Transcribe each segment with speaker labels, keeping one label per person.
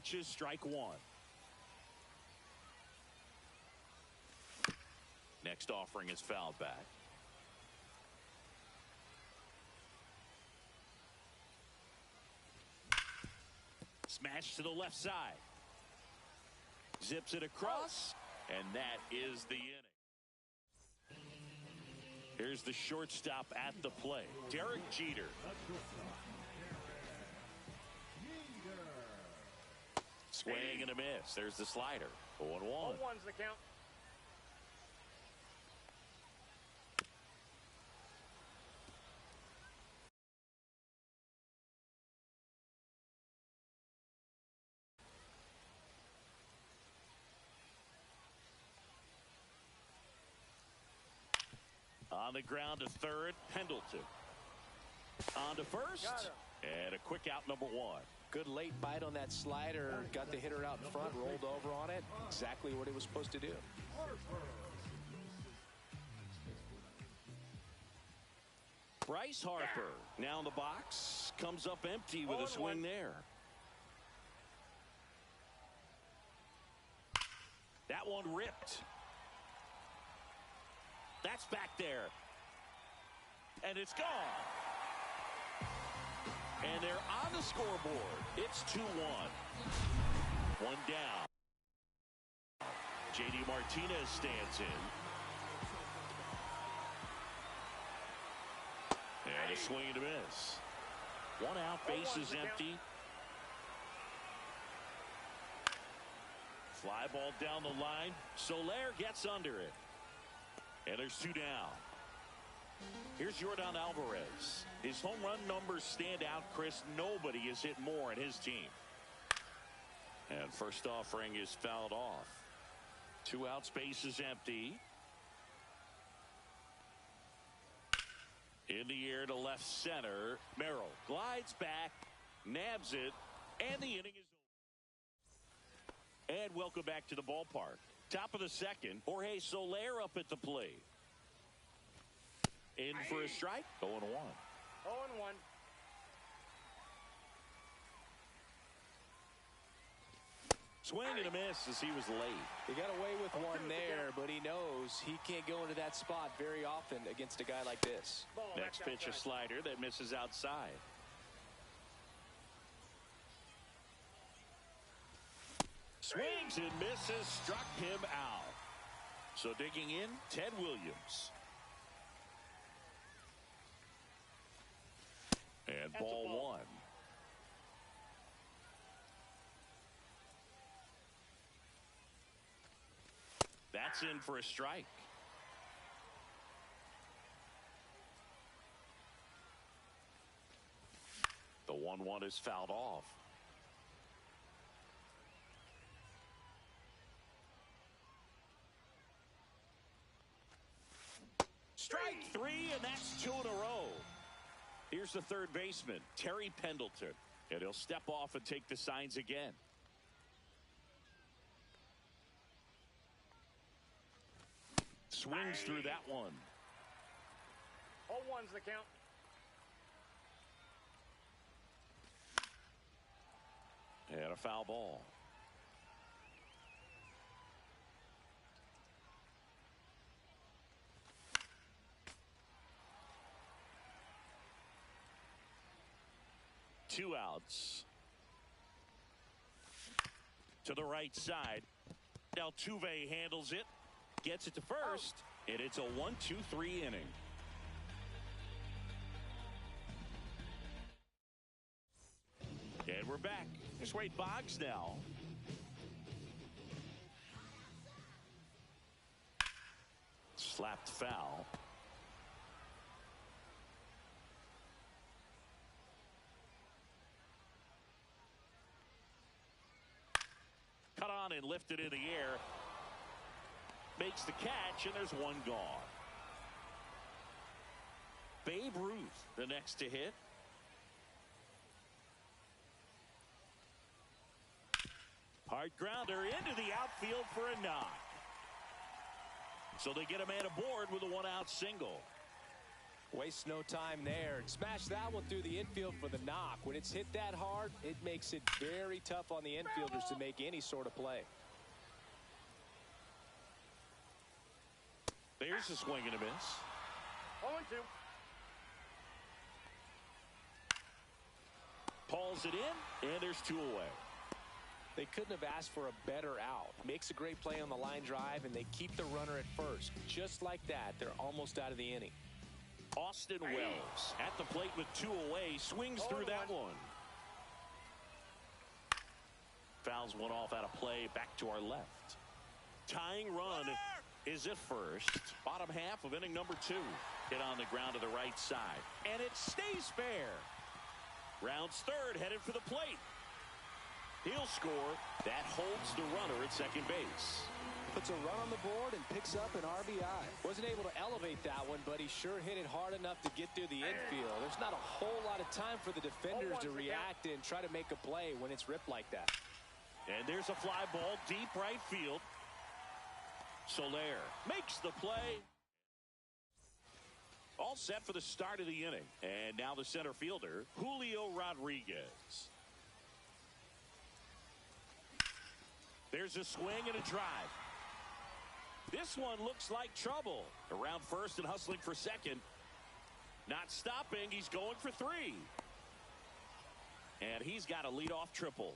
Speaker 1: notches strike one. Next offering is fouled back. Smash to the left side. Zips it across, and that is the inning. Here's the shortstop at the plate, Derek Jeter. Swing and a miss. There's the slider. 0-1.
Speaker 2: 0-1's the count.
Speaker 1: On the ground to third, Pendleton. On to first, and a quick out, number one.
Speaker 3: Good late bite on that slider. Got the hitter out in front, rolled over on it. Exactly what he was supposed to do.
Speaker 1: Bryce Harper now in the box. Comes up empty with a swing there. That one ripped. That's back there. And it's gone. And they're on the scoreboard. It's 2-1. One down. J.D. Martinez stands in. And a swing and a miss. One out, base is empty. Fly ball down the line. Soler gets under it. And there's two down. Here's Yordan Alvarez. His home run numbers stand out, Chris. Nobody has hit more in his team. And first offering is fouled off. Two outs, base is empty. In the air to left center. Merrill glides back, nabs it, and the inning is over. And welcome back to the ballpark. Top of the second, Jorge Soler up at the plate. In for a strike, 0-1.
Speaker 2: 0-1.
Speaker 1: Swing and a miss as he was late.
Speaker 3: He got away with one there, but he knows he can't go into that spot very often against a guy like this.
Speaker 1: Next pitch, a slider that misses outside. Swings and misses, struck him out. So digging in, Ted Williams. And ball one. That's in for a strike. The 1-1 is fouled off. Strike three, and that's two in a row. Here's the third baseman, Terry Pendleton. And he'll step off and take the signs again. Swings through that one.
Speaker 2: 0-1's the count.
Speaker 1: And a foul ball. Two outs. To the right side. Altuve handles it. Gets it to first. And it's a 1-2-3 inning. And we're back. Here's Wade Boggs now. Slapped foul. Cut on and lifted in the air. Makes the catch, and there's one gone. Babe Ruth, the next to hit. Hard grounder into the outfield for a knock. So they get a man aboard with a one-out single.
Speaker 3: Waste no time there. Smash that one through the infield for the knock. When it's hit that hard, it makes it very tough on the infielders to make any sort of play.
Speaker 1: There's a swing and a miss.
Speaker 2: 0-2.
Speaker 1: Pulls it in, and there's 2 away.
Speaker 3: They couldn't have asked for a better out. Makes a great play on the line drive, and they keep the runner at first. Just like that, they're almost out of the inning.
Speaker 1: Austin Wells at the plate with 2 away, swings through that one. Fouls one off out of play, back to our left. Tying run is at first. Bottom half of inning number 2. Hit on the ground to the right side, and it stays fair. Rounds third, headed for the plate. He'll score. That holds the runner at second base.
Speaker 3: Puts a run on the board and picks up an RBI. Wasn't able to elevate that one, but he sure hit it hard enough to get through the infield. There's not a whole lot of time for the defenders to react and try to make a play when it's ripped like that.
Speaker 1: And there's a fly ball deep right field. Soler makes the play. All set for the start of the inning. And now the center fielder, Julio Rodriguez. There's a swing and a drive. This one looks like trouble. Around first and hustling for second. Not stopping. He's going for 3. And he's got a leadoff triple.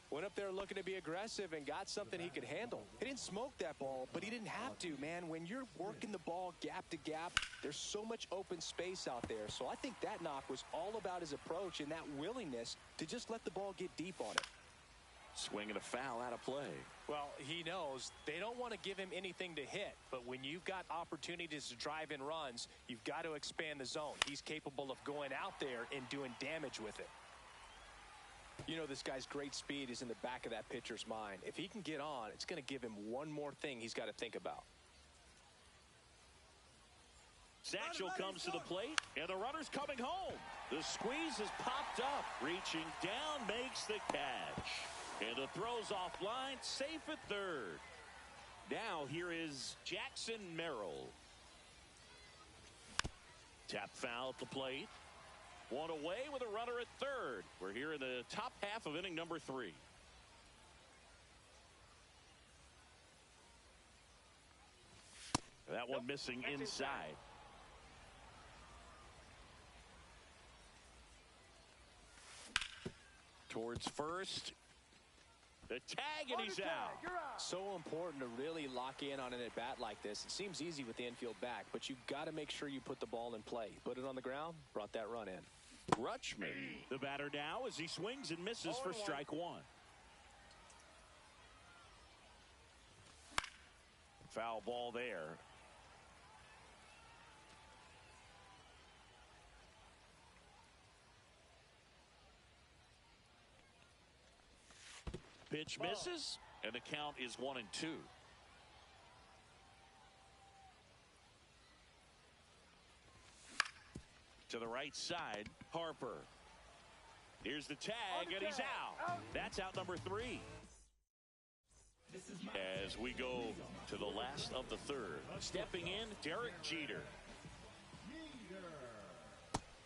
Speaker 3: Went up there looking to be aggressive and got something he could handle. He didn't smoke that ball, but he didn't have to, man. When you're working the ball gap to gap, there's so much open space out there. So I think that knock was all about his approach and that willingness to just let the ball get deep on it.
Speaker 1: Swing and a foul out of play.
Speaker 3: Well, he knows they don't want to give him anything to hit, but when you've got opportunities to drive in runs, you've got to expand the zone. He's capable of going out there and doing damage with it. You know, this guy's great speed is in the back of that pitcher's mind. If he can get on, it's going to give him one more thing he's got to think about.
Speaker 1: Satchel comes to the plate, and the runner's coming home. The squeeze is popped up. Reaching down, makes the catch. And the throw's offline, safe at third. Now here is Jackson Merrill. Tap foul at the plate. One away with a runner at third. We're here in the top half of inning number 3. That one missing inside. Towards first. The tag, and he's out.
Speaker 3: So important to really lock in on an at-bat like this. It seems easy with the infield back, but you've got to make sure you put the ball in play. Put it on the ground, brought that run in.
Speaker 1: Rutschman, the batter now, as he swings and misses for strike 1. Foul ball there. Pitch misses, and the count is 1-2. To the right side, Harper. Here's the tag, and he's out. That's out number 3. As we go to the last of the third. Stepping in, Derek Jeter.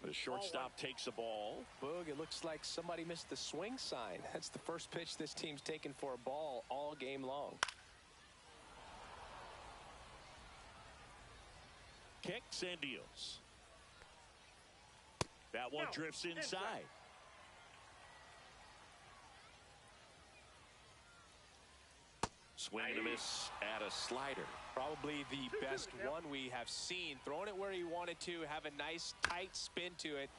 Speaker 1: The shortstop takes a ball.
Speaker 3: Boog, it looks like somebody missed the swing sign. That's the first pitch this team's taken for a ball all game long.
Speaker 1: Kicks and deals. That one drifts inside. Swing and a miss at a slider.
Speaker 3: Probably the best one we have seen. Throwing it where he wanted to, have a nice tight spin to it,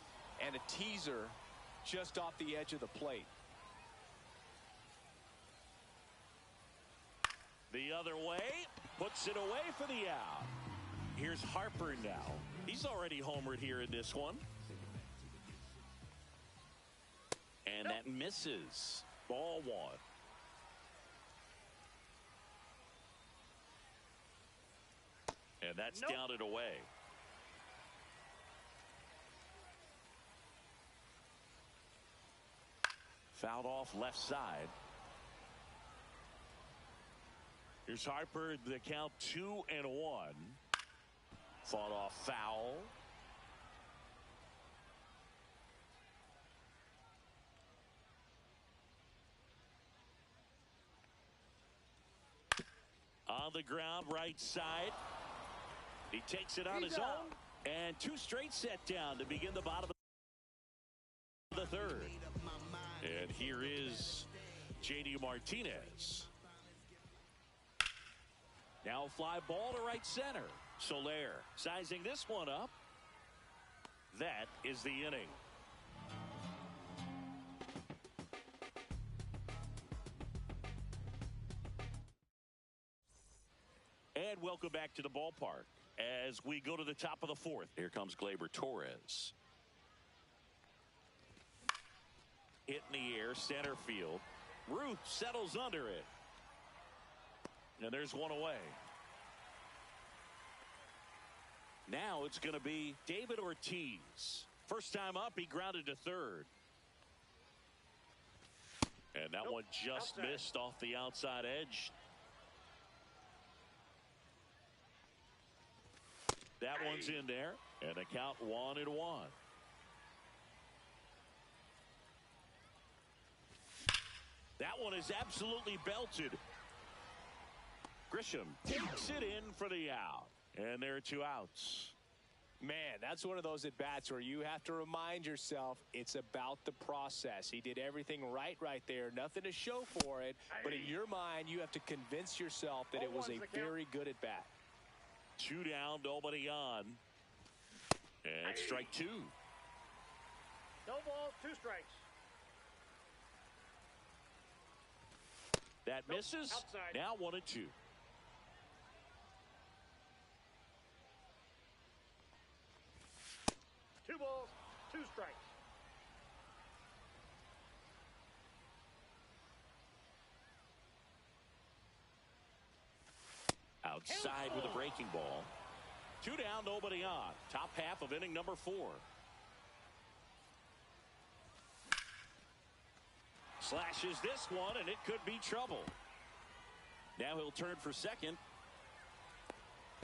Speaker 3: and a teaser just off the edge of the plate.
Speaker 1: The other way, puts it away for the out. Here's Harper now. He's already homered here in this one. And that misses. Ball 1. And that's down and away. Fouled off left side. Here's Harper, the count 2-1. Fought off foul. On the ground, right side. He takes it on his own. And two straight set down to begin the bottom of the third. And here is J.D. Martinez. Now fly ball to right center. Soler sizing this one up. That is the inning. And welcome back to the ballpark as we go to the top of the fourth. Here comes Gleyber Torres. Hit in the air, center field. Ruth settles under it. And there's one away. Now it's going to be David Ortiz. First time up, he grounded to third. And that one just missed off the outside edge. That one's in there, and the count 1-1. That one is absolutely belted. Grisham takes it in for the out, and there are two outs.
Speaker 3: Man, that's one of those at-bats where you have to remind yourself it's about the process. He did everything right there. Nothing to show for it, but in your mind, you have to convince yourself that it was a very good at-bat.
Speaker 1: Two down, nobody on. And strike two.
Speaker 2: No balls, two strikes.
Speaker 1: That misses.
Speaker 2: Outside.
Speaker 1: Now 1-2.
Speaker 2: Two balls, two strikes.
Speaker 1: Outside with a breaking ball. Two down, nobody on. Top half of inning number 4. Slashes this one, and it could be trouble. Now he'll turn for second.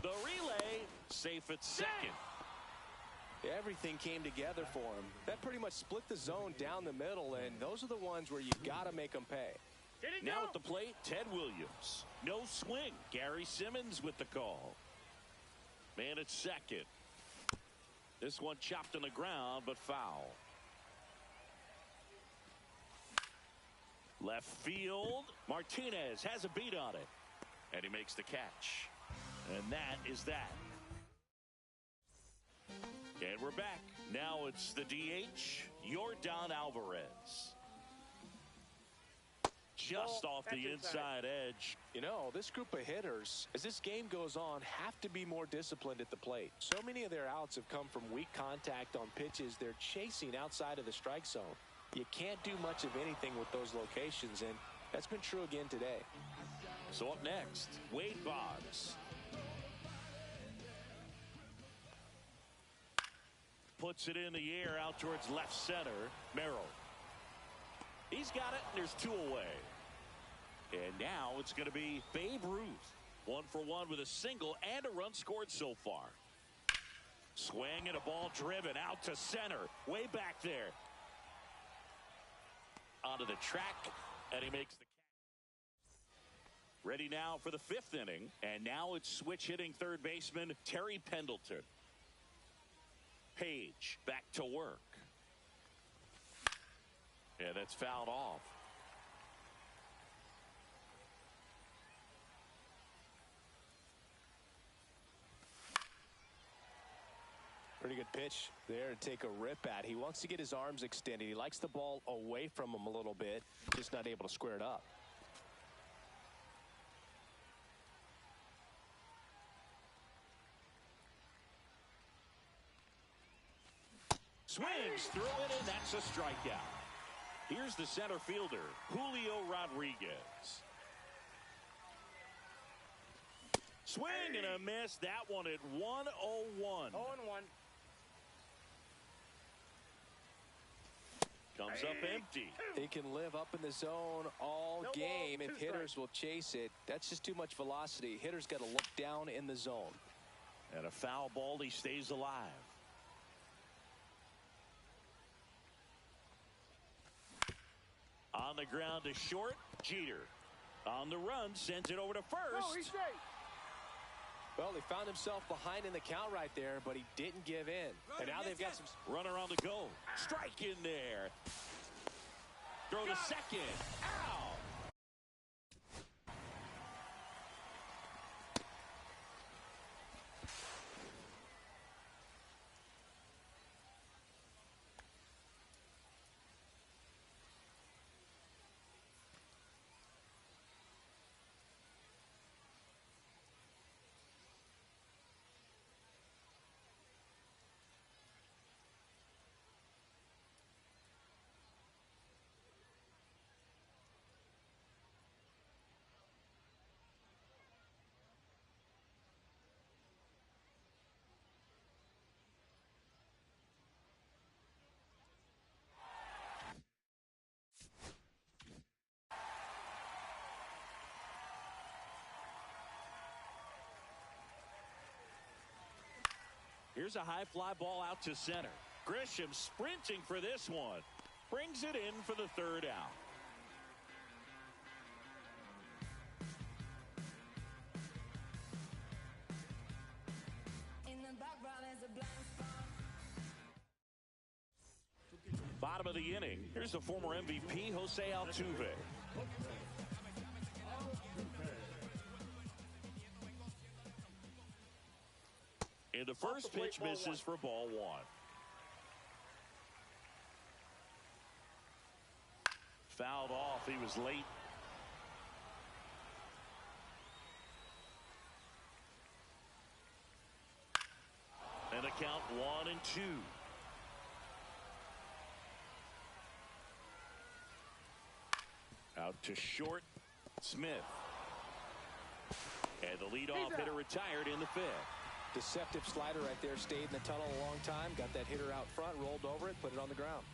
Speaker 1: The relay, safe at second.
Speaker 3: Everything came together for him. That pretty much split the zone down the middle, and those are the ones where you've got to make them pay.
Speaker 1: Now at the plate, Ted Williams. No swing. Gary Simmons with the call. Man at second. This one chopped on the ground, but foul. Left field. Martinez has a beat on it. And he makes the catch. And that is that. And we're back. Now it's the DH, Yordan Alvarez. Just off the inside edge.
Speaker 3: You know, this group of hitters, as this game goes on, have to be more disciplined at the plate. So many of their outs have come from weak contact on pitches they're chasing outside of the strike zone. You can't do much of anything with those locations, and that's been true again today.
Speaker 1: So up next, Wade Boggs. Puts it in the air out towards left center. Merrill. He's got it, and there's two away. And now it's going to be Babe Ruth. 1 for 1 with a single and a run scored so far. Swing and a ball driven out to center. Way back there. Onto the track, and he makes the catch. Ready now for the 5th inning. And now it's switch hitting third baseman Terry Pendleton. Page back to work. And that's fouled off.
Speaker 3: Pretty good pitch there to take a rip at. He wants to get his arms extended. He likes the ball away from him a little bit, just not able to square it up.
Speaker 1: Swings through it, and that's a strikeout. Here's the center fielder, Julio Rodriguez. Swing and a miss. That one at 1-0-1.
Speaker 2: 0-1.
Speaker 1: Comes up empty.
Speaker 3: He can live up in the zone all game if hitters will chase it. That's just too much velocity. Hitters got to look down in the zone.
Speaker 1: And a foul ball, he stays alive. On the ground to short, Jeter. On the run, sends it over to first.
Speaker 2: No, he's safe.
Speaker 3: Well, he found himself behind in the count right there, but he didn't give in. And now they've got some...
Speaker 1: Runner on the go. Strike in there. Throw to second. Out. Here's a high fly ball out to center. Grisham sprinting for this one. Brings it in for the third out. Bottom of the inning. Here's the former MVP, Jose Altuve. And the first pitch misses for ball one. Fouled off. He was late. And the count 1-2. Out to short, Smith. And the leadoff hitter retired in the fifth.
Speaker 3: Deceptive slider right there. Stayed in the tunnel a long time. Got that hitter out front. Rolled over it. Put it on the ground.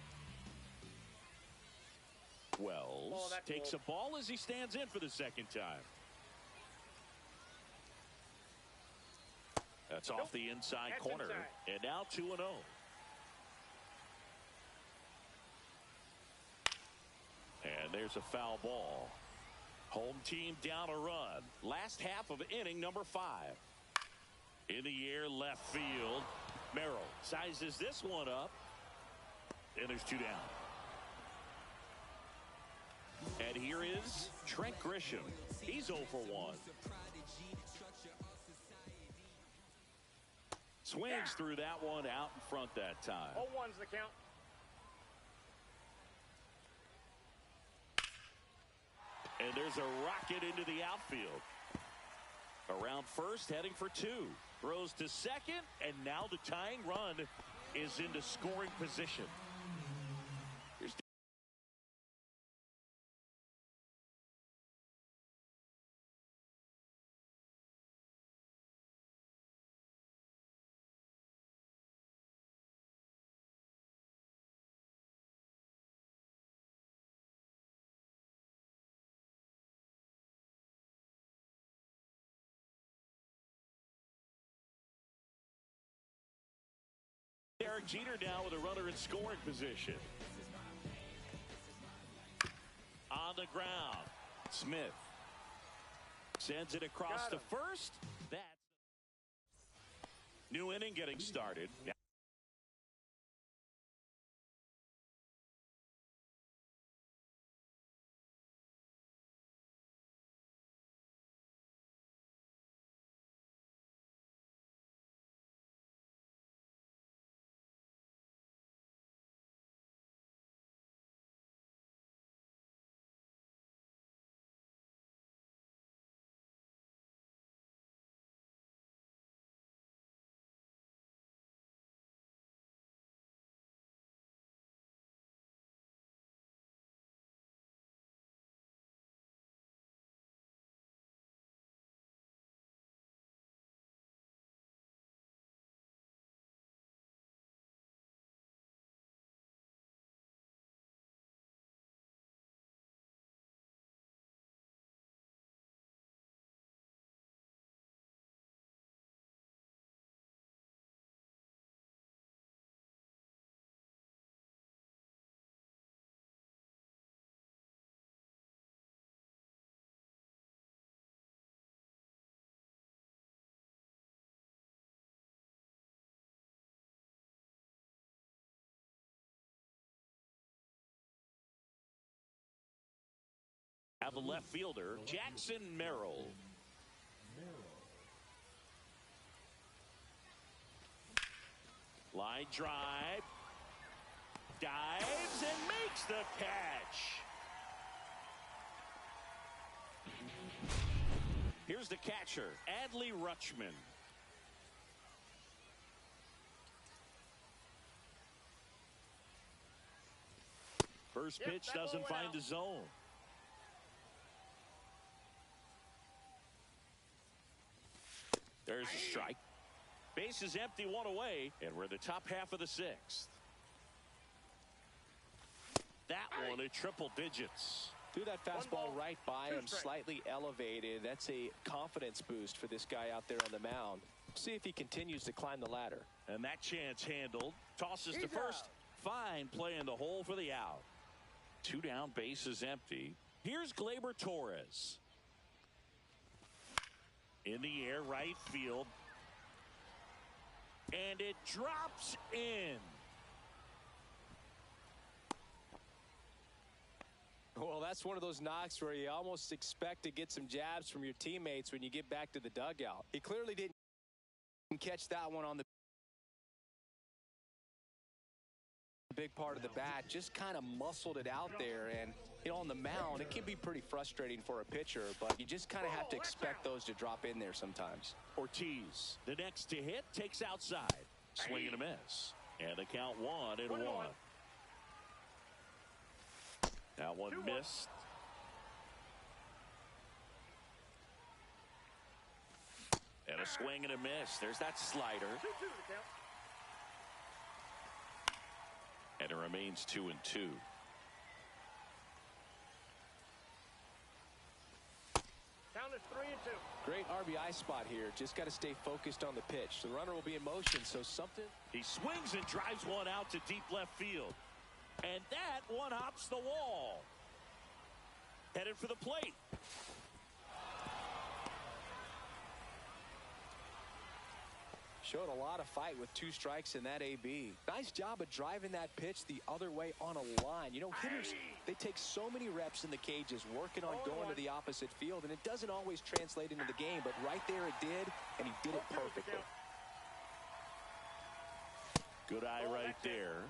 Speaker 1: Wells takes a ball as he stands in for the second time. That's off the inside corner. And now 2-0. And there's a foul ball. Home team down a run. Last half of inning number 5. In the air, left field. Merrill sizes this one up. And there's 2 down. And here is Trent Grisham. He's 0 for 1. Swings through that one out in front that time.
Speaker 2: 0-1's the count.
Speaker 1: And there's a rocket into the outfield. Around first, heading for 2. Throws to second, and now the tying run is into scoring position. Here's Derek Jeter now with a runner in scoring position. On the ground, Smith sends it across to first. That's new inning getting started. Have the left fielder, Jackson Merrill. Line drive. Dives and makes the catch. Here's the catcher, Adley Rutschman. First pitch doesn't find the zone. There's a strike. Base is empty, one away, and we're in the top half of the sixth. That one at triple digits.
Speaker 3: Threw that fastball right by him, slightly elevated. That's a confidence boost for this guy out there on the mound. See if he continues to climb the ladder.
Speaker 1: And that chance handled. Tosses to first. Fine play in the hole for the out. 2 down, base is empty. Here's Gleyber Torres. In the air, right field. And it drops in.
Speaker 3: Well, that's one of those knocks where you almost expect to get some jabs from your teammates when you get back to the dugout. He clearly didn't catch that one on the big part of the bat, just kind of muscled it out there. And, you know, on the mound, it can be pretty frustrating for a pitcher, but you just kind of have to expect those to drop in there sometimes.
Speaker 1: Ortiz, the next to hit, takes outside. Swing and a miss. And the count 1-1. That one missed. And a swing and a miss. There's that slider.
Speaker 2: 2-2 the count.
Speaker 1: And it remains 2-2.
Speaker 2: Count is 3-2.
Speaker 3: Great RBI spot here. Just got to stay focused on the pitch. The runner will be in motion, so something.
Speaker 1: He swings and drives one out to deep left field. And that one hops the wall. Headed for the plate.
Speaker 3: Showed a lot of fight with 2 strikes in that AB. Nice job of driving that pitch the other way on a line. You know, hitters, they take so many reps in the cages working on going to the opposite field, and it doesn't always translate into the game, but right there it did, and he did it perfectly.
Speaker 1: Good eye right there.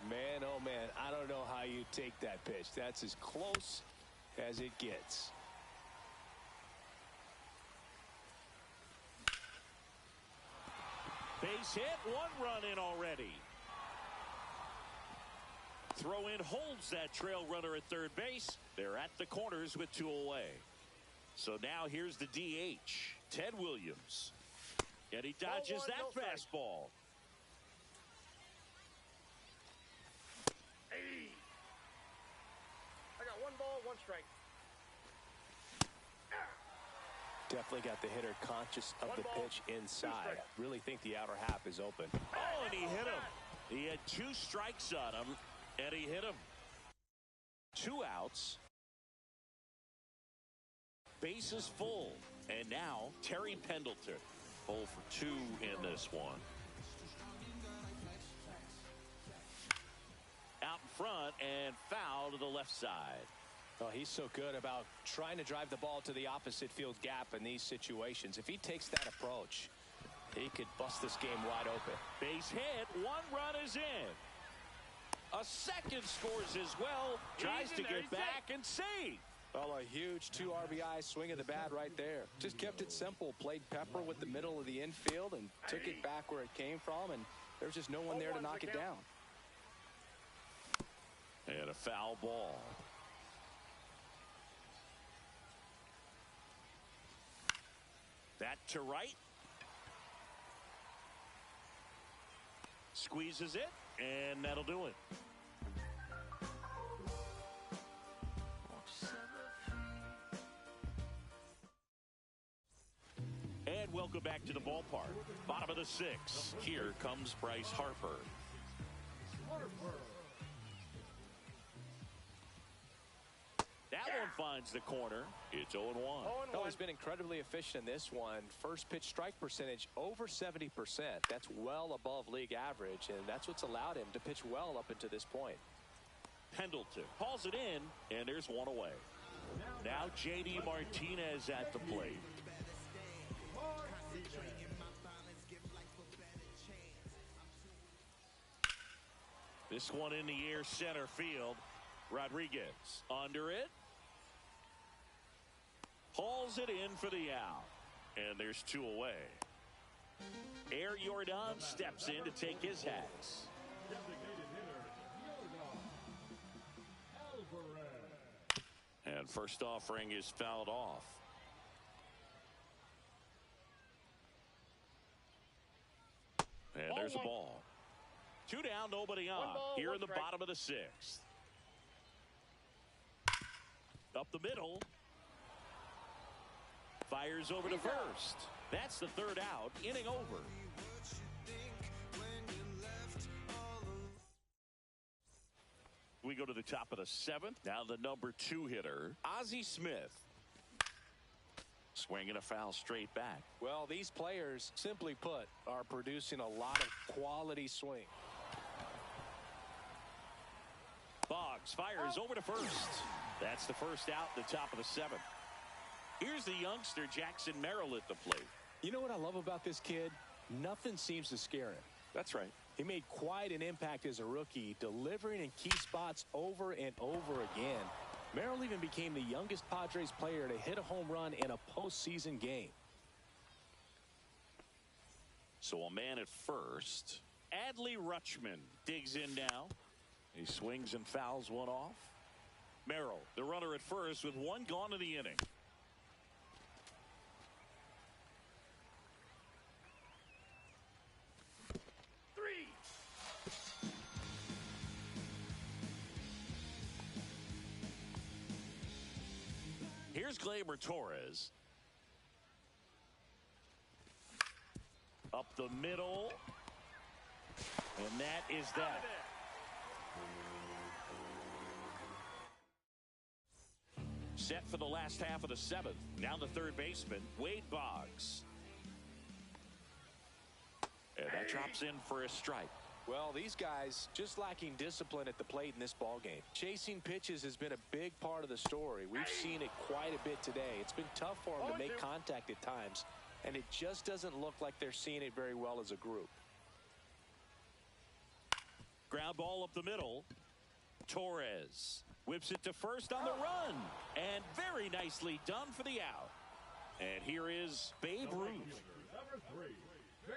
Speaker 3: Man, oh man, I don't know how you take that pitch. That's as close as it gets.
Speaker 1: Base hit, 1 run in already. Throw in holds that trail runner at third base. They're at the corners with 2 away. So now here's the DH, Ted Williams. And he dodges that fastball.
Speaker 2: Hey. I got 1 ball, 1 strike.
Speaker 3: Definitely got the hitter conscious of the pitch inside. Really think the outer half is open.
Speaker 1: Oh, and he hit him. He had 2 strikes on him, and he hit him. 2 outs. Bases full. And now Terry Pendleton. 0 for 2 in this one. Out in front and foul to the left side.
Speaker 3: Well, he's so good about trying to drive the ball to the opposite field gap in these situations. If he takes that approach, he could bust this game wide open.
Speaker 1: Base hit, 1 run is in. A second scores as well. Tries to get back and save.
Speaker 3: Well, a huge 2 RBI swing of the bat right there. Just kept it simple. Played pepper with the middle of the infield and took it back where it came from. And there's just no one there to knock it down.
Speaker 1: And a foul ball. That to right. Squeezes it, and that'll do it. And welcome back to the ballpark. Bottom of the 6th. Here comes Bryce Harper. That one finds the corner. It's 0-1.
Speaker 3: Oh, he's been incredibly efficient in this one. First pitch strike percentage over 70%. That's well above league average, and that's what's allowed him to pitch well up until this point.
Speaker 1: Pendleton hauls it in, and there's 1 away. Now J.D. Martinez at the plate. This one in the air, center field. Rodriguez under it. Hauls it in for the out. And there's 2 away. Air Jordan steps in to take his hats. And first offering is fouled off. And there's a ball. 2 down, nobody on. Here in the bottom of the 6th. Up the middle. Fires over to first. That's the 3rd out. Inning over. We go to the top of the 7th. Now the number 2 hitter, Ozzie Smith. Swinging a foul straight back.
Speaker 3: Well, these players, simply put, are producing a lot of quality swing.
Speaker 1: Boggs fires over to first. That's the first out, the top of the 7th. Here's the youngster, Jackson Merrill, at the plate.
Speaker 3: You know what I love about this kid? Nothing seems to scare him.
Speaker 1: That's right.
Speaker 3: He made quite an impact as a rookie, delivering in key spots over and over again. Merrill even became the youngest Padres player to hit a home run in a postseason game.
Speaker 1: So a man at first. Adley Rutschman digs in now. He swings and fouls one off. Merrill, the runner at first, with 1 gone in the inning. Here's Gleyber Torres. Up the middle. And that is that. Set for the last half of the 7th. Now the 3rd baseman, Wade Boggs. And that drops in for a strike.
Speaker 3: Well, these guys just lacking discipline at the plate in this ballgame. Chasing pitches has been a big part of the story. We've seen it quite a bit today. It's been tough for them to make contact at times, and it just doesn't look like they're seeing it very well as a group.
Speaker 1: Ground ball up the middle. Torres whips it to first on the run, and very nicely done for the out. And here is Babe Ruth.
Speaker 2: Number 3, Babe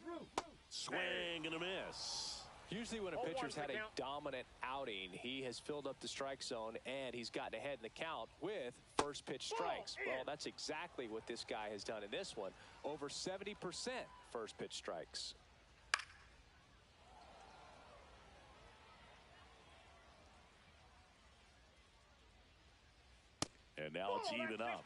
Speaker 2: Ruth.
Speaker 1: Swing and a miss.
Speaker 3: Usually when a pitcher's had a dominant outing, he has filled up the strike zone and he's gotten ahead in the count with first pitch strikes. Well, that's exactly what this guy has done in this one. Over 70% first pitch strikes.
Speaker 1: And now it's even up.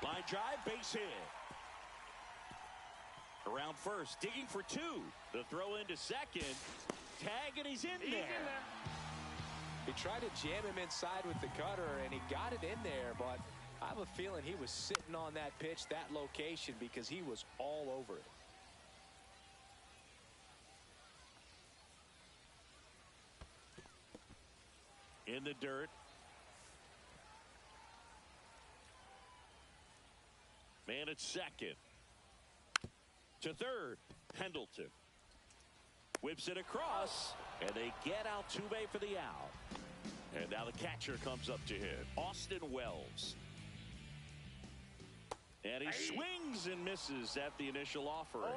Speaker 1: Line drive, base hit. Around first, digging for 2. The throw into second. Tag, and he's in there.
Speaker 3: He tried to jam him inside with the cutter, and he got it in there, but I have a feeling he was sitting on that pitch, that location, because he was all over it.
Speaker 1: In the dirt. Man at second. To third. Pendleton. Whips it across. And they get Altuve for the out. And now the catcher comes up to hit. Austin Wells. And he swings and misses at the initial offering.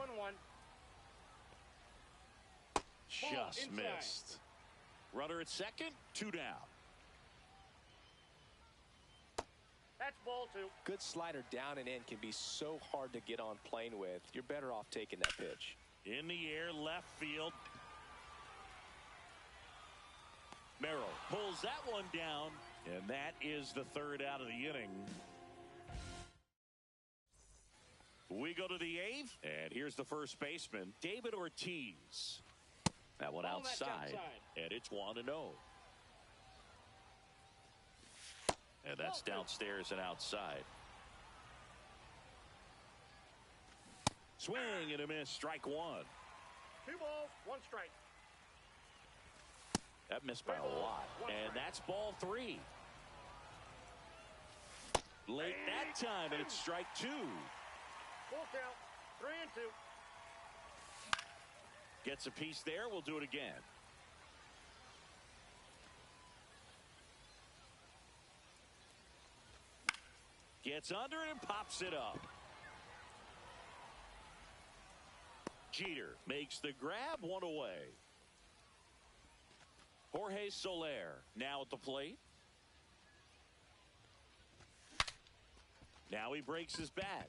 Speaker 2: 0-1.
Speaker 1: Just missed. Runner at second. 2 down.
Speaker 2: That's ball 2.
Speaker 3: Good slider down and in can be so hard to get on plane with. You're better off taking that pitch.
Speaker 1: In the air, left field. Merrill pulls that one down, and that is the 3rd out of the inning. We go to the 8th, and here's the first baseman, David Ortiz. That one outside, and it's 1-0. And that's downstairs and outside. Swing and a miss, strike 1.
Speaker 2: 2 balls, 1 strike.
Speaker 1: That missed by a lot. And that's ball 3. Late that time, and it's strike 2.
Speaker 2: Full count, 3-2.
Speaker 1: Gets a piece there. We'll do it again. Gets under it and pops it up. Jeter makes the grab, 1 away. Jorge Soler now at the plate. Now he breaks his bat.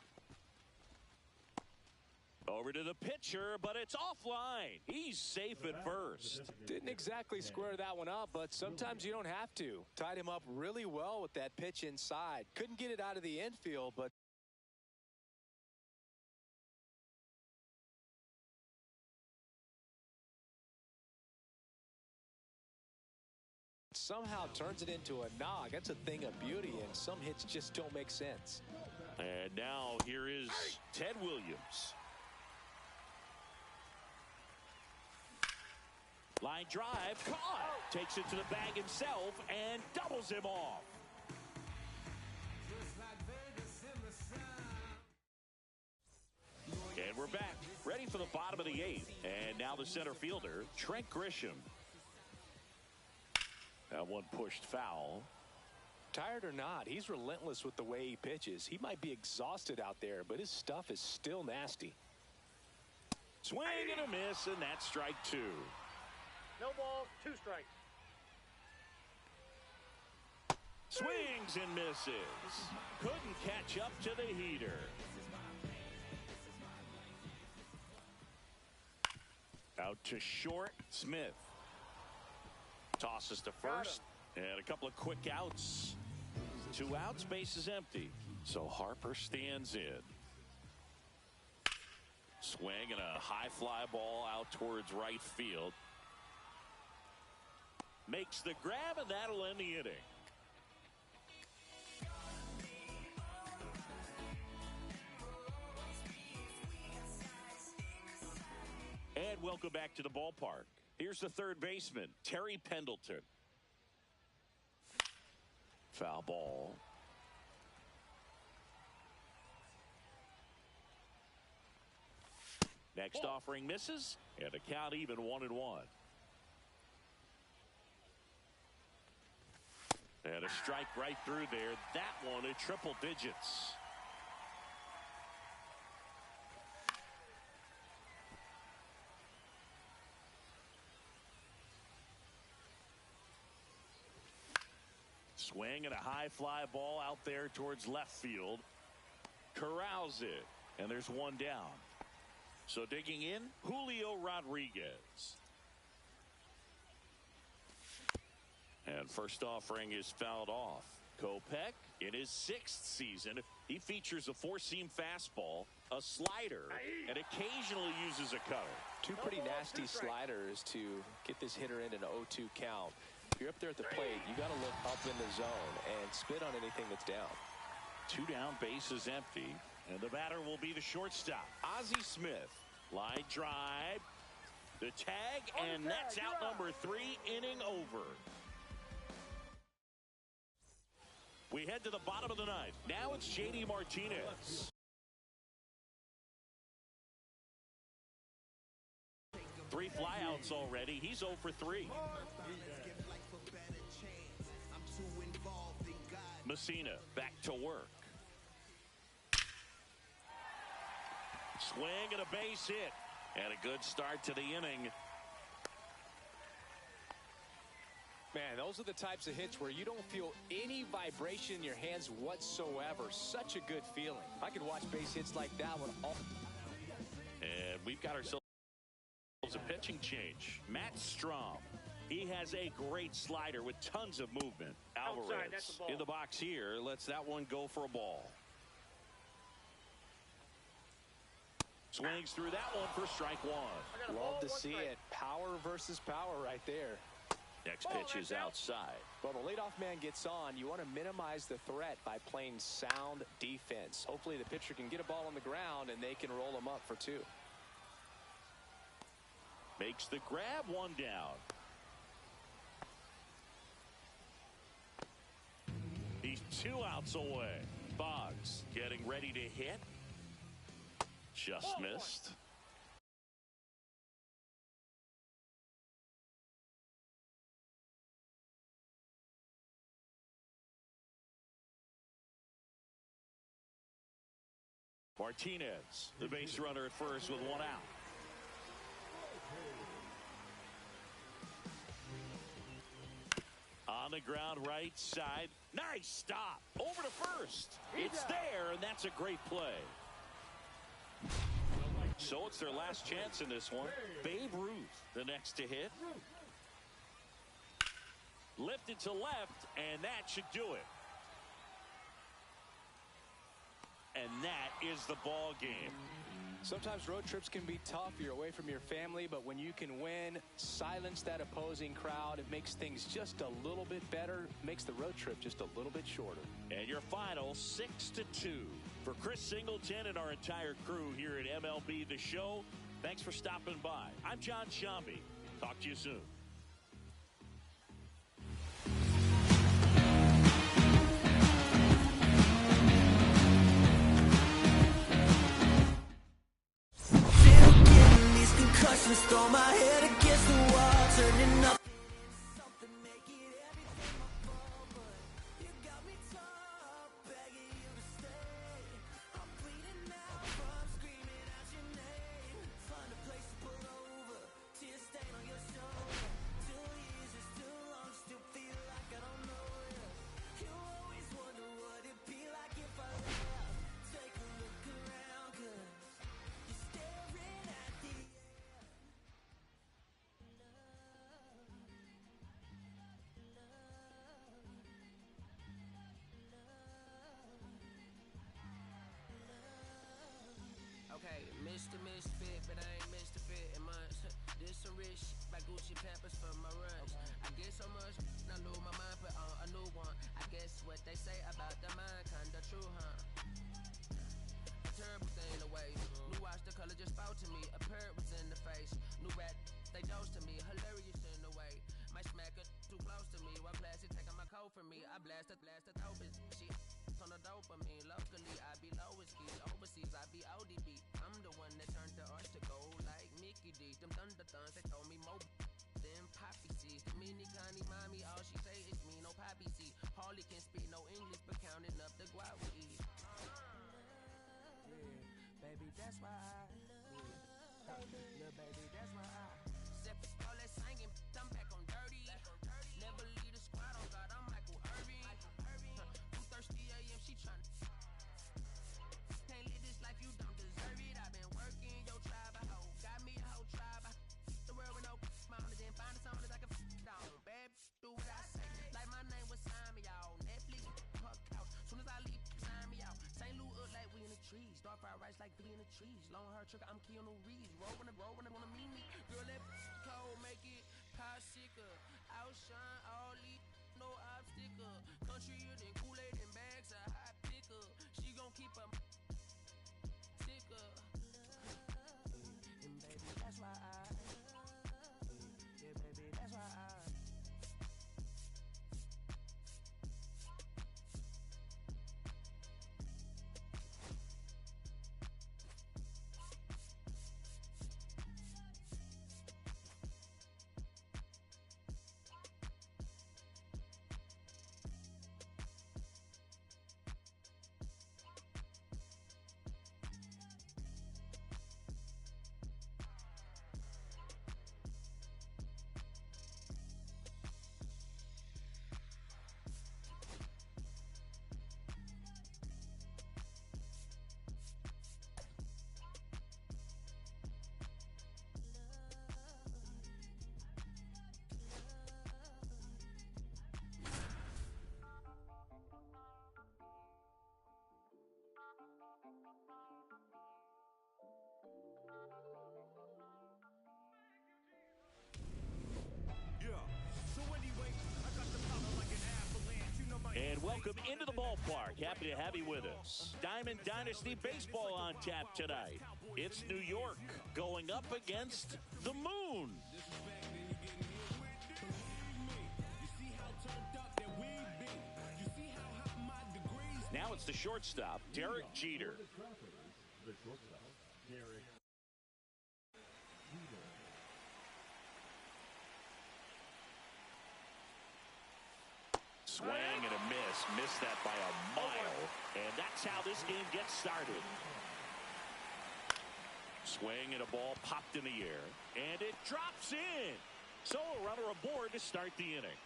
Speaker 1: Over to the pitcher, but it's offline. He's safe at first.
Speaker 3: Didn't exactly square that one up, but sometimes you don't have to. Tied him up really well with that pitch inside. Couldn't get it out of the infield, but somehow turns it into a knock. That's a thing of beauty, and some hits just don't make sense.
Speaker 1: And now here is Ted Williams. Line drive, caught. Takes it to the bag himself and doubles him off. And we're back, ready for the bottom of the 8th. And now the center fielder, Trent Grisham. That one pushed foul.
Speaker 3: Tired or not, he's relentless with the way he pitches. He might be exhausted out there, but his stuff is still nasty.
Speaker 1: Swing and a miss, and that's strike 2.
Speaker 2: No balls, 2 strikes.
Speaker 1: Swings and misses. Couldn't catch up to the heater. Out to short, Smith. Tosses to first, and a couple of quick outs. 2 outs, base is empty. So Harper stands in. Swing and a high fly ball out towards right field. Makes the grab, and that'll end the inning. And welcome back to the ballpark. Here's the third baseman, Terry Pendleton. Foul ball. Next offering misses, and a count even 1-1. And a strike right through there. That one at triple digits. Swing and a high fly ball out there towards left field. Corrals it, and there's one down. So digging in, Julio Rodriguez. And first offering is fouled off. Kopech, in his 6th season, he features a 4-seam fastball, a slider, and occasionally uses a cutter.
Speaker 3: 2 pretty nasty sliders to get this hitter in an 0-2 count. If you're up there at the plate, you got to look up in the zone and spit on anything that's down.
Speaker 1: 2 down, base is empty, and the batter will be the shortstop, Ozzie Smith. Line drive, the tag, and that's out number 3, inning over. We head to the bottom of the 9th. Now it's J.D. Martinez. 3 flyouts already. He's 0 for 3. Messina back to work. Swing and a base hit. And a good start to the inning.
Speaker 3: Man, those are the types of hits where you don't feel any vibration in your hands whatsoever. Such a good feeling. I could watch base hits like that one all.
Speaker 1: And we've got ourselves a pitching change. Matt Strom. He has a great slider with tons of movement. Alvarez in the box here lets that one go for a ball. Swings through that one for strike 1.
Speaker 3: Love to see it. Power versus power right there.
Speaker 1: Next pitch is outside.
Speaker 3: Well, the leadoff man gets on. You want to minimize the threat by playing sound defense. Hopefully the pitcher can get a ball on the ground and they can roll him up for 2.
Speaker 1: Makes the grab, one down. He's 2 outs away. Boggs getting ready to hit. Just missed. Martinez, the base runner at first with 1 out. On the ground, right side. Nice stop. Over to first. It's there, and that's a great play. So it's their last chance in this one. Babe Ruth, the next to hit. Lifted to left, and that should do it. And that is the ball game.
Speaker 3: Sometimes road trips can be tough. You're away from your family, but when you can win, silence that opposing crowd, it makes things just a little bit better, makes the road trip just a little bit shorter.
Speaker 1: And your final 6-2. For Chris Singleton and our entire crew here at MLB The Show, thanks for stopping by. I'm John Shambi. Talk to you soon.
Speaker 4: Concussions, throw my head against the wall, turning up. Something make it every time I fall, but you got me top, begging you to stay. I'm bleeding out from screaming out your name. Find a place to pull over, tears stain on your shoulder. 2 years is too long, still feel like I don't know you. You always wonder what it'd be like if I left. Take a look around, 'cause you're staring at the
Speaker 5: Okay, Mr. Misfit, but I ain't Mr. Fit in months. This some rich shit by Gucci Pampers for my runs. I get so much, I lose my mind, put on a new one. I guess what they say about the mind, kinda true, huh? A terrible thing to waste. New watch, the color just spoke to me. A parrot was in the face. New rat, they dose to me. Hilarious in the way. My smacker too close to me. One classy taking my coat from me. I blasted dope is she on the dopamine. Locally, I be lowest keys. Overseas, I be ODB. I'm the one that turned the arch to gold like Mickey D. Them thunder thuns, they told me more than poppy seeds. The mini Connie mommy, all she say is me, no poppy seed. Harley can speak no English, but counting up the guap we eat. Yeah, baby, that's why I little baby, that's why I step all that singing, I'm back on dirty. Never leave the squad on God, I'm Michael Irving. Too thirsty AM, she tryna. Can't live this life, you don't deserve it. I've been working, your tribe a hoe. Got me a whole tribe. The world with no mountain, then find a song that I can down. Bad, do what I say. Like my name was sign me out. Netflix, her couch. Soon as I leave, sign me out. St. Louis up like we in the trees. Dark fried rice like we in the trees. Long hair trigger, I'm Keanu Reeves. Roll when they wanna meet me. Girl, that cold make it pop sicker. Outshine all these, no obstacle. Country and Kool-Aid and bags, a hot picker. She gon' keep a sticker. And baby, that's why yeah, baby, that's why
Speaker 1: And welcome into the ballpark. Happy to have you with us. Diamond Dynasty Baseball on tap tonight. It's New York going up against the moon. Now it's the shortstop, Derek Jeter. Swing and a miss. Missed that by a mile. And that's how this game gets started. Swing and a ball popped in the air. And it drops in. So a runner aboard to start the inning.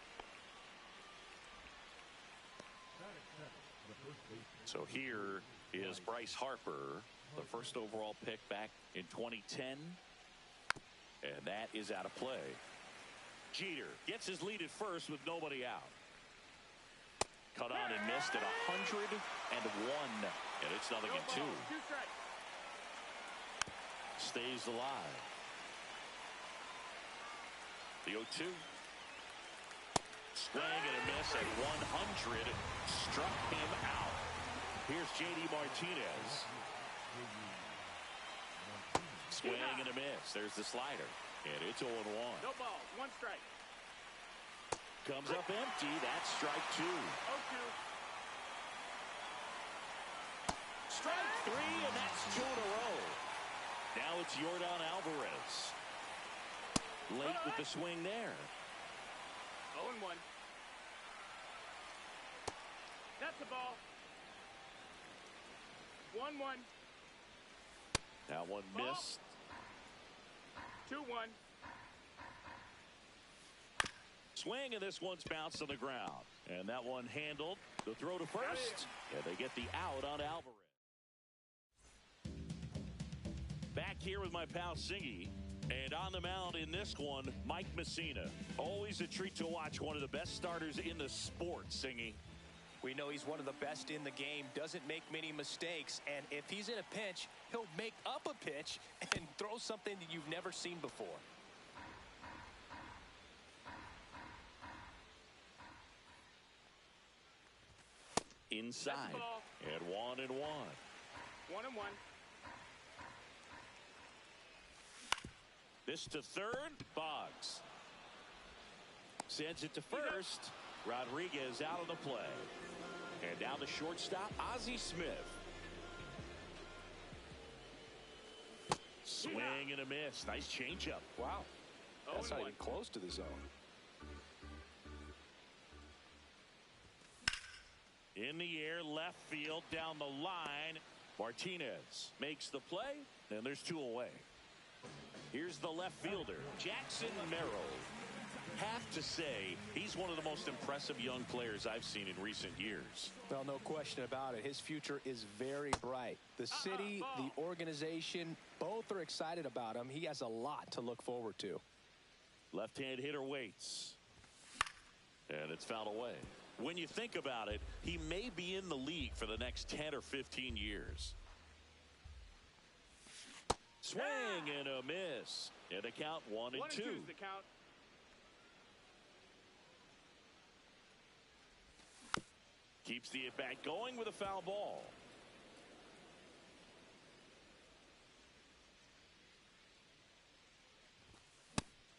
Speaker 1: So here is Bryce Harper, the first overall pick back in 2010. And that is out of play. Jeter gets his lead at first with nobody out. Cut on and missed at 101. And it's 0-2. Stays alive. The 0-2. Swing and a miss at 100. Struck him out. Here's J.D. Martinez. Swing and a miss. There's the slider. And it's 0-1.
Speaker 2: No ball. 1 strike.
Speaker 1: Comes up empty. That's strike 2.
Speaker 2: 0-2.
Speaker 1: Strike 3, and that's 2 in a row. Now it's Yordan Alvarez. Late with the swing there.
Speaker 2: 0-1. That's the ball. 1-1.
Speaker 1: That one missed.
Speaker 2: 2-1.
Speaker 1: Swing, and this one's bounced on the ground. And that one handled. The throw to first. And they get the out on Alvarez. Back here with my pal Singy. And on the mound in this one, Mike Messina. Always a treat to watch one of the best starters in the sport, Singy.
Speaker 3: We know he's one of the best in the game, doesn't make many mistakes, and if he's in a pinch, he'll make up a pitch and throw something that you've never seen before.
Speaker 1: Inside, and 1-1.
Speaker 2: 1-1.
Speaker 1: This to third, Boggs. Sends it to first. Rodriguez out of the play. And down the shortstop, Ozzie Smith. Swing and a miss. Nice changeup.
Speaker 3: Wow. That's not even close to the zone.
Speaker 1: In the air, left field, down the line. Martinez makes the play, and there's 2 away. Here's the left fielder, Jackson Merrill. Have to say, he's one of the most impressive young players I've seen in recent years.
Speaker 3: Well, no question about it. His future is very bright. The city, the organization, both are excited about him. He has a lot to look forward to.
Speaker 1: Left-hand hitter waits. And it's fouled away. When you think about it, he may be in the league for the next 10 or 15 years. Swing and a miss. And a count 1-2.
Speaker 2: 1-2 is the count.
Speaker 1: Keeps the at-bat going with a foul ball.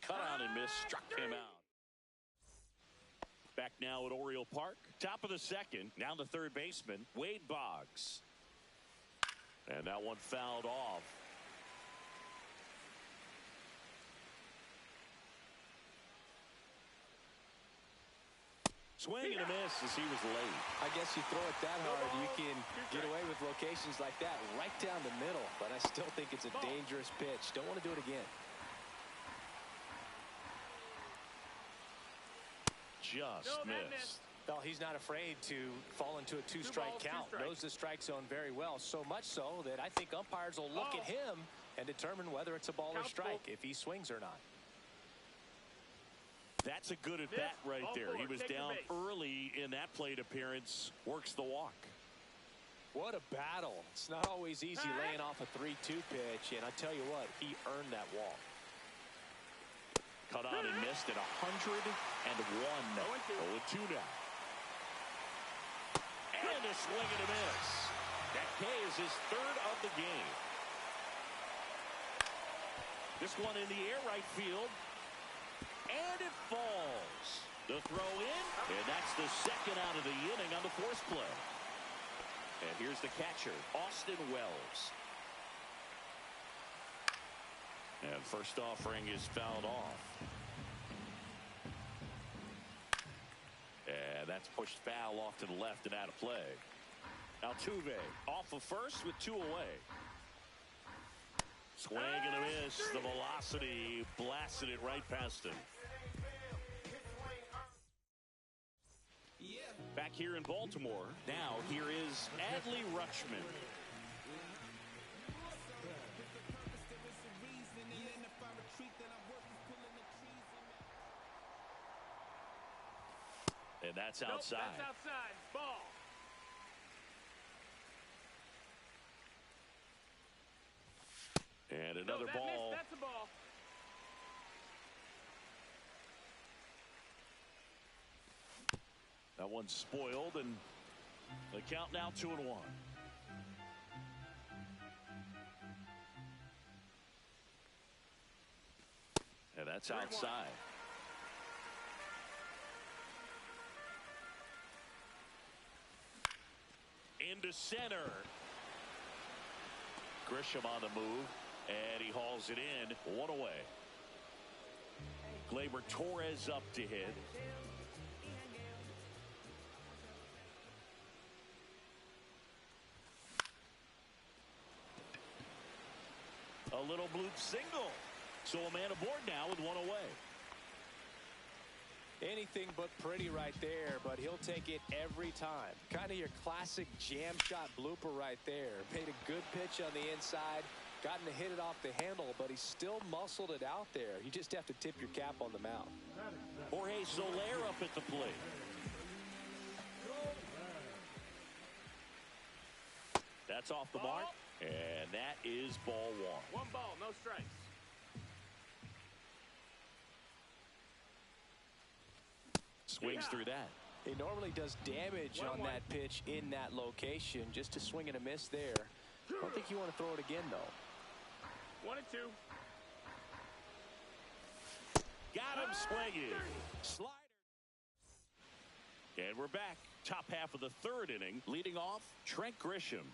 Speaker 1: Cut on and miss. Struck him out. Back now at Oriole Park. Top of the second. Now the third baseman, Wade Boggs. And that one fouled off. Swing and a miss as he was late.
Speaker 3: I guess you throw it that hard, you can get away with locations like that right down the middle. But I still think it's a dangerous pitch. Don't want to do it again.
Speaker 1: Just missed.
Speaker 3: Well, he's not afraid to fall into a 2-strike count. Knows the strike zone very well. So much so that I think umpires will look at him and determine whether it's a ball or strike, if he swings or not.
Speaker 1: That's a good at-bat right there. He was down early in that plate appearance. Works the walk.
Speaker 3: What a battle. It's not always easy laying off a 3-2 pitch, and I tell you what, he earned that walk.
Speaker 1: Cut on and missed at 101. 0-2 now. And a swing and a miss. That K is his third of the game. This one in the air, right field. And it falls. The throw in, and that's the second out of the inning on the force play. And here's the catcher, Austin Wells. And first offering is fouled off. And that's pushed foul off to the left and out of play. Altuve off of first with 2 away. Swing and a miss. The velocity blasted it right past him. Back here in Baltimore, now here is Adley Rutschman. And that's outside.
Speaker 2: Nope, that's outside. Ball.
Speaker 1: And another ball.
Speaker 2: That's a ball.
Speaker 1: That one's spoiled, and the count now 2-1. And that's outside. Into center. Grisham on the move, and he hauls it in. 1 away. Gleyber Torres up to hit. A little bloop single. So a man aboard now with 1 away.
Speaker 3: Anything but pretty right there, but he'll take it every time. Kind of your classic jam shot blooper right there. Made a good pitch on the inside, gotten to hit it off the handle, but he still muscled it out there. You just have to tip your cap on the mound.
Speaker 1: Jorge Soler up at the plate. That's off the mark, and that is ball 1.
Speaker 2: 1 ball, no strikes.
Speaker 1: Swings through that.
Speaker 3: He normally does damage on that pitch in that location. Just a swing and a miss there. I don't think you want to throw it again, though.
Speaker 2: 1 and 2.
Speaker 1: Got him swinging. Slider. And we're back. Top half of the 3rd inning. Leading off, Trent Grisham.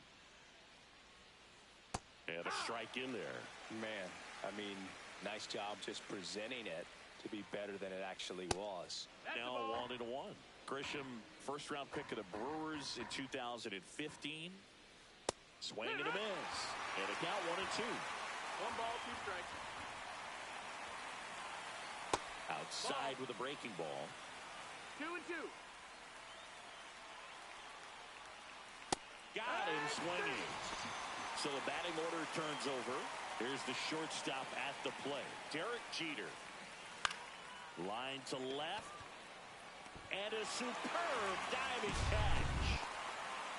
Speaker 1: And a strike in there.
Speaker 3: Man, I mean, nice job just presenting it to be better than it actually was.
Speaker 1: Now 1-1. Grisham, first-round pick of the Brewers in 2015. Swing and a miss. And a count 1 and 2.
Speaker 2: 1 ball, 2 strikes.
Speaker 1: Outside with a breaking ball.
Speaker 2: 2 and 2.
Speaker 1: Got him swinging. So the batting order turns over. Here's the shortstop at the plate, Derek Jeter. Line to left. And a superb diving catch.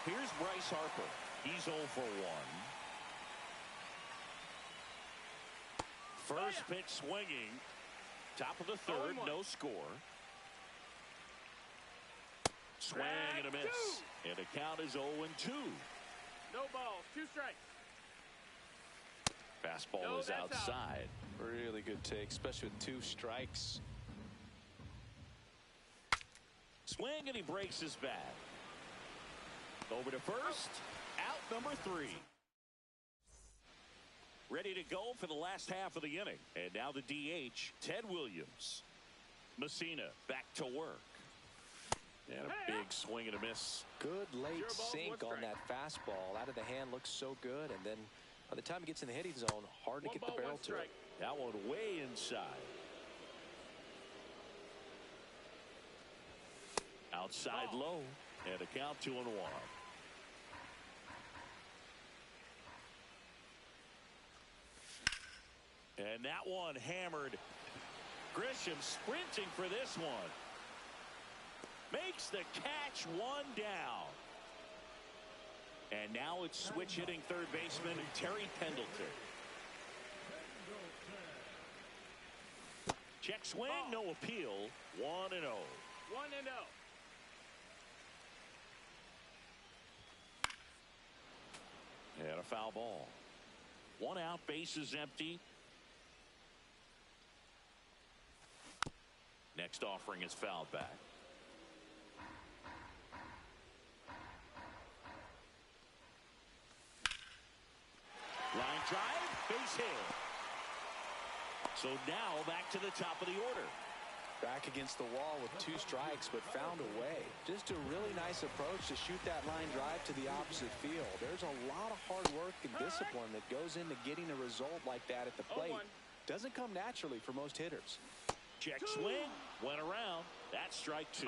Speaker 1: Here's Bryce Harper. He's 0 for 1. First pitch swinging. Top of the 3rd, no score. Swing and a miss. And the count is 0 and 2.
Speaker 2: No balls, 2 strikes.
Speaker 1: Fastball is outside.
Speaker 3: Really good take, especially with 2 strikes.
Speaker 1: Swing, and he breaks his bat. Over to first. Out number 3. Ready to go for the last half of the inning. And now the DH, Ted Williams. Messina back to work. And a big swing and a miss.
Speaker 3: Good late sink on that fastball. Out of the hand, looks so good. And then by the time it gets in the hitting zone, hard to get the barrel to it.
Speaker 1: That one way inside. Outside low. And a count 2 and 1. And that one hammered. Grisham sprinting for this one. Makes the catch, 1 down. And now it's switch hitting third baseman Terry Pendleton. Check swing, no appeal. 1 and 0.
Speaker 2: 1 and 0.
Speaker 1: And a foul ball. 1 out, bases empty. next offering is fouled back. Line drive, base hit. So now back to the top of the order.
Speaker 3: Back against the wall with 2 strikes, but found a way. Just a really nice approach to shoot that line drive to the opposite field. There's a lot of hard work and discipline that goes into getting a result like that at the plate. Doesn't come naturally for most hitters.
Speaker 1: Check swing, went around. That's strike 2.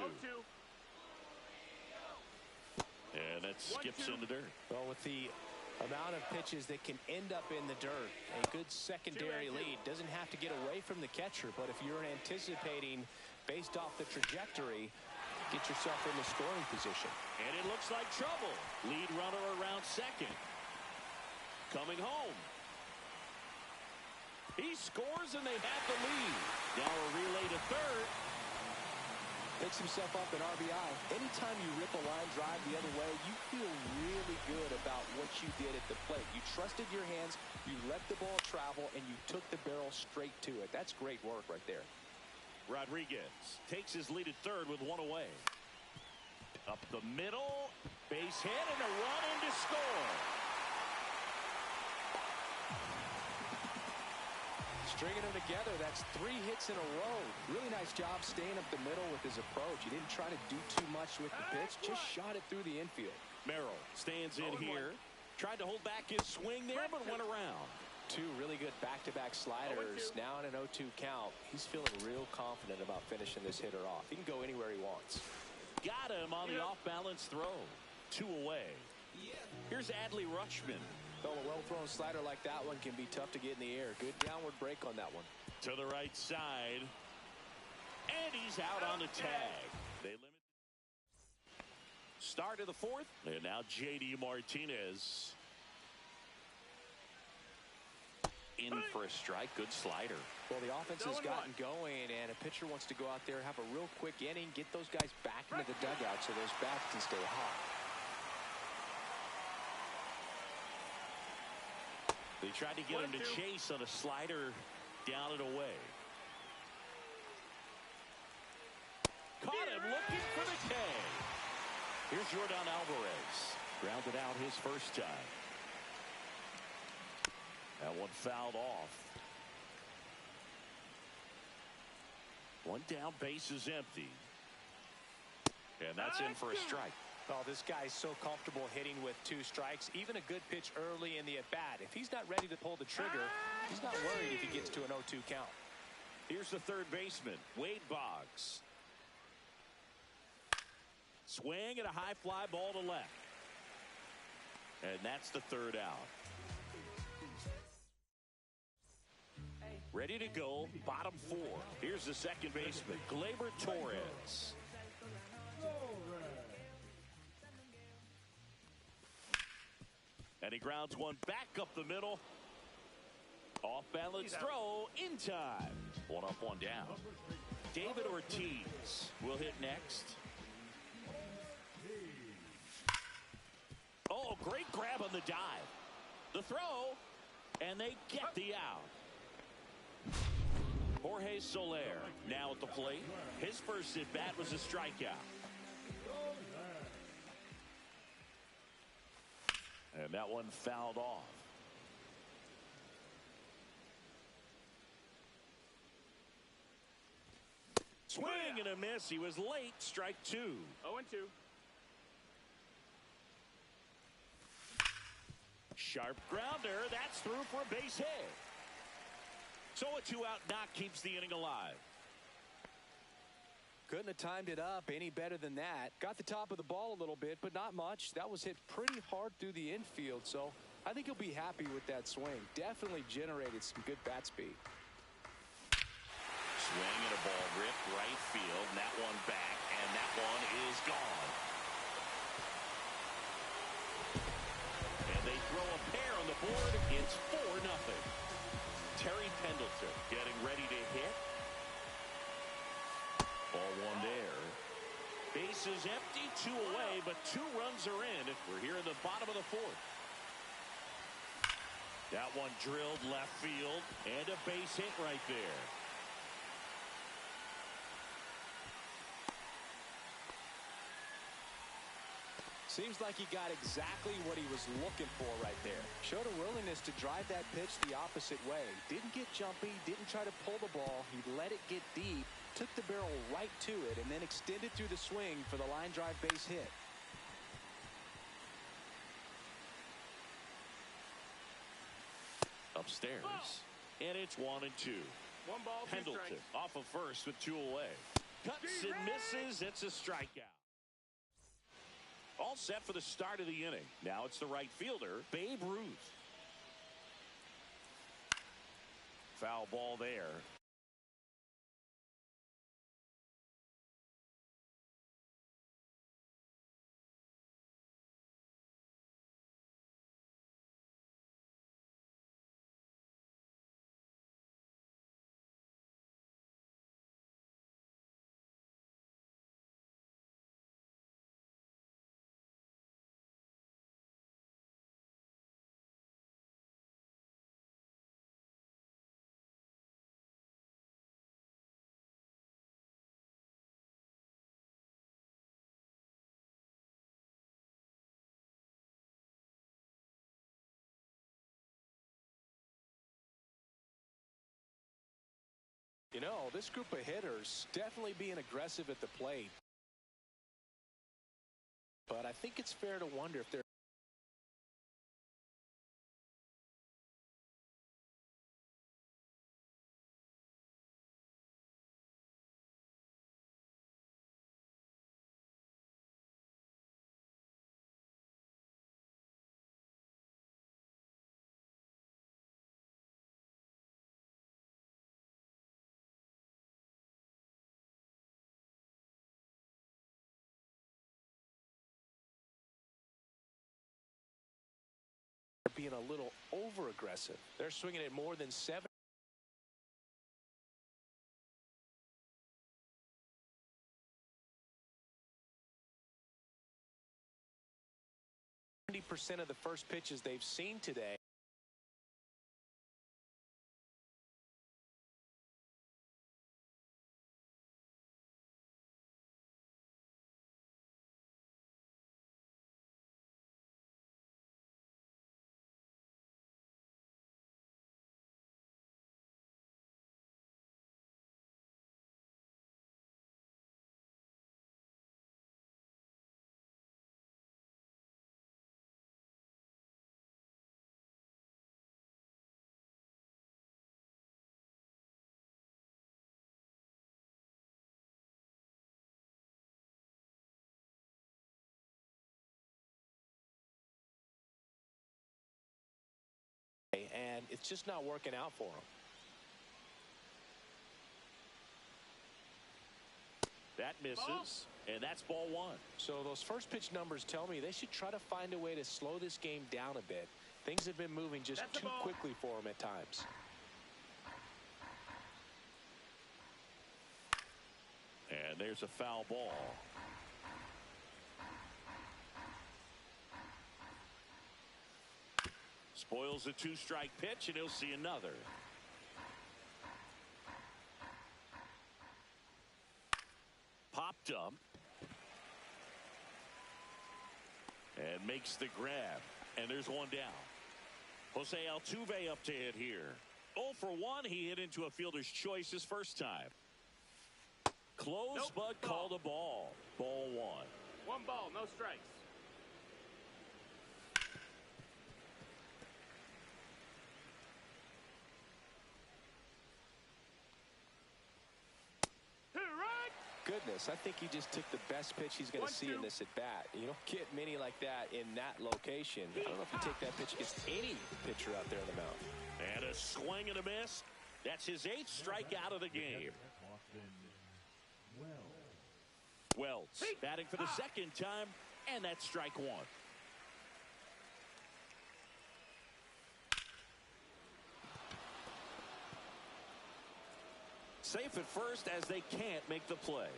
Speaker 1: And that skips into dirt.
Speaker 3: Well, with the amount of pitches that can end up in the dirt, a good secondary lead doesn't have to get away from the catcher, but if you're anticipating based off the trajectory, get yourself in the scoring position.
Speaker 1: And it looks like trouble. Lead runner around second. Coming home. He scores and they have the lead. Now a relay to third.
Speaker 3: Picks himself up an RBI. Anytime you rip a line drive the other way, you feel really good about what you did at the plate. You trusted your hands, you let the ball travel, and you took the barrel straight to it. That's great work right there.
Speaker 1: Rodriguez takes his lead at third with 1 away. Up the middle, base hit, and a run in to score.
Speaker 3: Stringing them together, that's 3 hits in a row. Really nice job staying up the middle with his approach. He didn't try to do too much with the pitch, just shot it through the infield.
Speaker 1: Merrill stands in here. Tried to hold back his swing there, but went around.
Speaker 3: 2 really good back-to-back sliders. Now in an 0-2 count. He's feeling real confident about finishing this hitter off. He can go anywhere he wants.
Speaker 1: Got him on the off-balance throw. 2 away. Here's Adley Rutschman.
Speaker 3: Well, a well-thrown slider like that one can be tough to get in the air. Good downward break on that one.
Speaker 1: To the right side. And he's out on the tag. They limit. Start of the 4th. And now J.D. Martinez. In for a strike. Good slider.
Speaker 3: Well, the offense has gotten going, and a pitcher wants to go out there, have a real quick inning, get those guys back into the dugout so those bats can stay hot.
Speaker 1: They tried to get him to chase on a slider down and away. Caught him looking for the tag. Here's Yordan Alvarez. Grounded out his first time. That one fouled off. 1 down, base is empty. And that's in for a strike.
Speaker 3: Well, this guy's so comfortable hitting with 2 strikes. Even a good pitch early in the at-bat. If he's not ready to pull the trigger, he's not worried if he gets to an 0-2 count.
Speaker 1: Here's the third baseman, Wade Boggs. Swing and a high fly ball to left. And that's the 3rd out. Ready to go, bottom 4. Here's the second baseman, Gleyber Torres. And he grounds one back up the middle. Off balance throw in time. 1 up, 1 down. David Ortiz will hit next. Oh, great grab on the dive. The throw, and they get the out. Jorge Soler now at the plate. His first at bat was a strikeout. And that one fouled off. Swing and a miss. He was late. Strike 2.
Speaker 2: 0-2.
Speaker 1: Sharp grounder. That's through for a base hit. So a 2-out knock keeps the inning alive.
Speaker 3: Couldn't have timed it up any better than that. Got the top of the ball a little bit, but not much. That was hit pretty hard through the infield, so I think he'll be happy with that swing. Definitely generated some good bat speed.
Speaker 1: Swing and a ball ripped right field, and that one back, and that one is gone. And they throw a pair on the board. It's 4-0. Terry Pendleton getting ready to hit. Ball 1 there. Bases empty, 2 away, but 2 runs are in. If we're here in the bottom of the 4th. That one drilled left field, and a base hit right there.
Speaker 3: Seems like he got exactly what he was looking for right there. Showed a willingness to drive that pitch the opposite way. Didn't get jumpy, didn't try to pull the ball. He let it get deep, took the barrel right to it, and then extended through the swing for the line drive base hit.
Speaker 1: Upstairs. And it's 1-2.
Speaker 2: One ball, two
Speaker 1: Pendleton
Speaker 2: strikes.
Speaker 1: off of first with 2 away. Cuts and misses. It's a strikeout. All set for the start of the inning. Now it's the right fielder, Babe Ruth. Foul ball there.
Speaker 3: You know, this group of hitters definitely being aggressive at the plate. But I think it's fair to wonder if they're 'aggressive. They're swinging at more than 70% of the first pitches they've seen today. And it's just not working out for him.
Speaker 1: That misses, and that's ball 1.
Speaker 3: So those first pitch numbers tell me they should try to find a way to slow this game down a bit. Things have been moving just too quickly for him at times.
Speaker 1: And there's a foul ball. Spoils a 2-strike pitch, and he'll see another. Popped up. And makes the grab. And there's one down. Jose Altuve up to hit here. 0 for 1. He hit into a fielder's choice his first time. Close, but called a ball. Ball 1.
Speaker 2: One ball, no strikes.
Speaker 3: Goodness, I think he just took the best pitch he's going to see in this at bat. You don't get many like that in that location. I don't know if you take that pitch against any pitcher out there on the mound.
Speaker 1: And a swing and a miss. That's his 8th strikeout of the game. Wells batting for the second time, and that's strike 1. Safe at first as they can't make the play.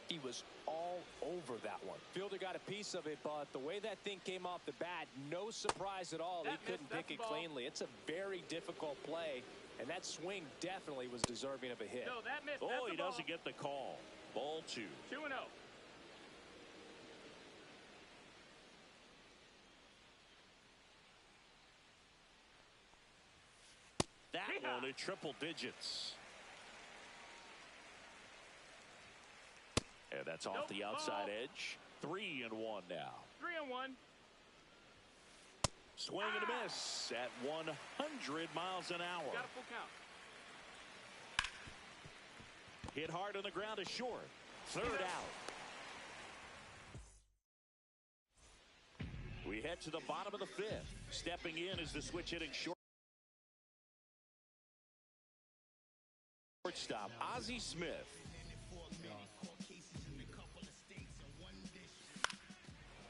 Speaker 3: He was all over that one. Fielder got a piece of it, but the way that thing came off the bat, no surprise at all. He couldn't pick it cleanly. It's a very difficult play, and that swing definitely was deserving of a hit.
Speaker 2: No, that missed.
Speaker 1: Oh, he doesn't get the call. Ball 2.
Speaker 2: 2-0.
Speaker 1: into triple digits. And that's off the outside edge. 3-1 now.
Speaker 2: 3-1.
Speaker 1: Swing and a miss at 100 miles an hour.
Speaker 2: Got a full count.
Speaker 1: Hit hard on the ground is short. Third out. We head to the bottom of the fifth. Stepping in is the switch hitting shortstop, Ozzie Smith.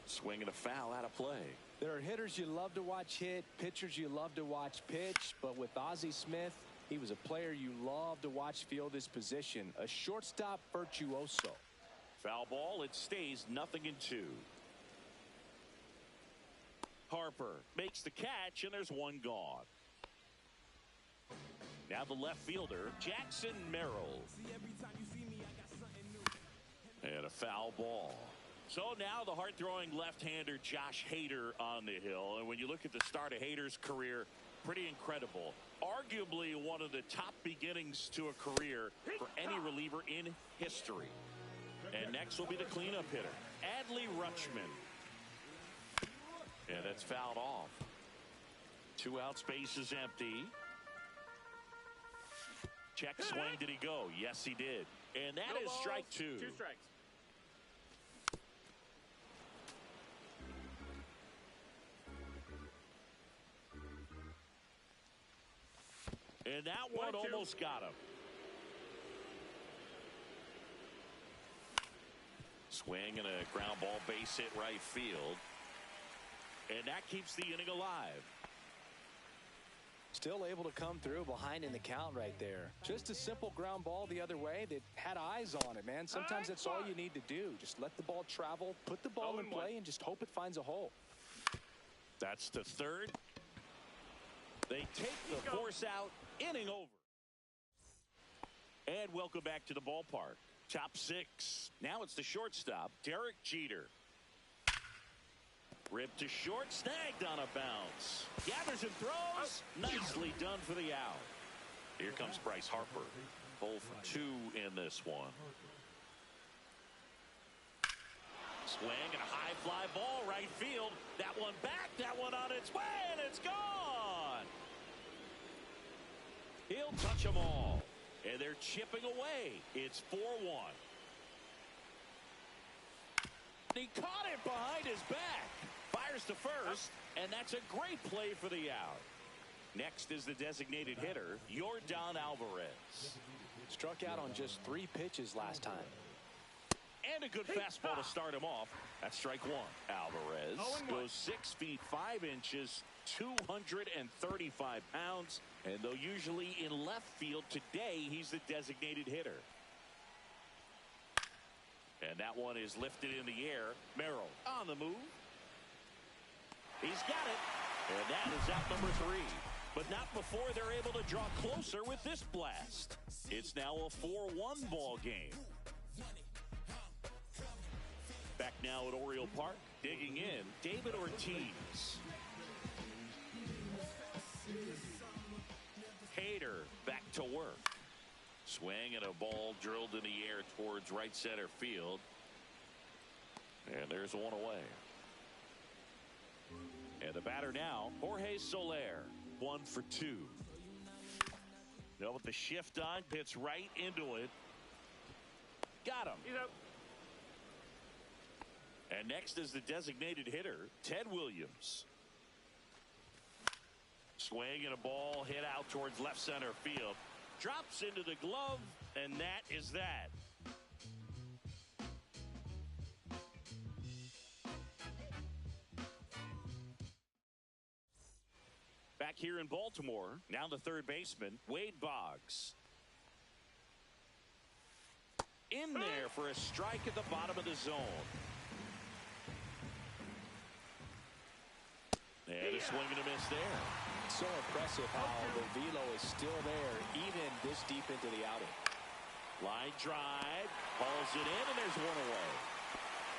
Speaker 1: Swinging a foul out of play.
Speaker 3: There are hitters you love to watch hit, pitchers you love to watch pitch, but with Ozzie Smith, he was a player you love to watch field his position, a shortstop virtuoso.
Speaker 1: Foul ball, it stays 0-2. Harper makes the catch, and there's one gone. Now the left fielder, Jackson Merrill. And a foul ball. So now the hard-throwing left-hander Josh Hader on the hill. And when you look at the start of Hader's career, pretty incredible. Arguably one of the top beginnings to a career for any reliever in history. And next will be the cleanup hitter, Adley Rutschman. And that's fouled off. 2 out, space is empty. Check swing, did he go? Yes, he did. And that is strike 2.
Speaker 2: 2 strikes.
Speaker 1: And that one almost got him. Swing and a ground ball base hit right field. And that keeps the inning alive.
Speaker 3: Still able to come through behind in the count right there. Just a simple ground ball the other way that had eyes on it, man. Sometimes that's all you need to do. Just let the ball travel, put the ball in play, and just hope it finds a hole.
Speaker 1: That's the third. They take the force out. Inning over. And welcome back to the ballpark. Top 6. Now it's the shortstop, Derek Jeter. Ripped to short, snagged on a bounce. Gathers and throws. Nicely done for the out. Here comes Bryce Harper. 0 for 2 in this one. Swing and a high fly ball right field. That one back, that one on its way, and it's gone. He'll touch them all. And they're chipping away. It's 4-1. He caught it behind his back. Fires to first, and that's a great play for the out. Next is the designated hitter, Yordan Alvarez.
Speaker 3: Struck out on just 3 pitches last time.
Speaker 1: And a good fastball to start him off. That's strike 1. Alvarez goes 6 feet 5 inches, 235 pounds. And though usually in left field, today he's the designated hitter. And that one is lifted in the air. Merrill on the move. He's got it. And that is out number 3. But not before they're able to draw closer with this blast. It's now a 4-1 ball game. Back now at Oriole Park, digging in, David Ortiz. Hader back to work. Swing and a ball drilled in the air towards right center field. And there's one away. And the batter now, Jorge Soler. 1 for 2. Now with the shift on, hits right into it. Got him.
Speaker 2: He's out.
Speaker 1: And next is the designated hitter, Ted Williams. Swing and a ball hit out towards left center field. Drops into the glove, and that is that. Back here in Baltimore, now the third baseman, Wade Boggs. In there for a strike at the bottom of the zone. And a swing and a miss there.
Speaker 3: So impressive how the velo is still there even this deep into the outing.
Speaker 1: Line drive, hauls it in, and there's one away.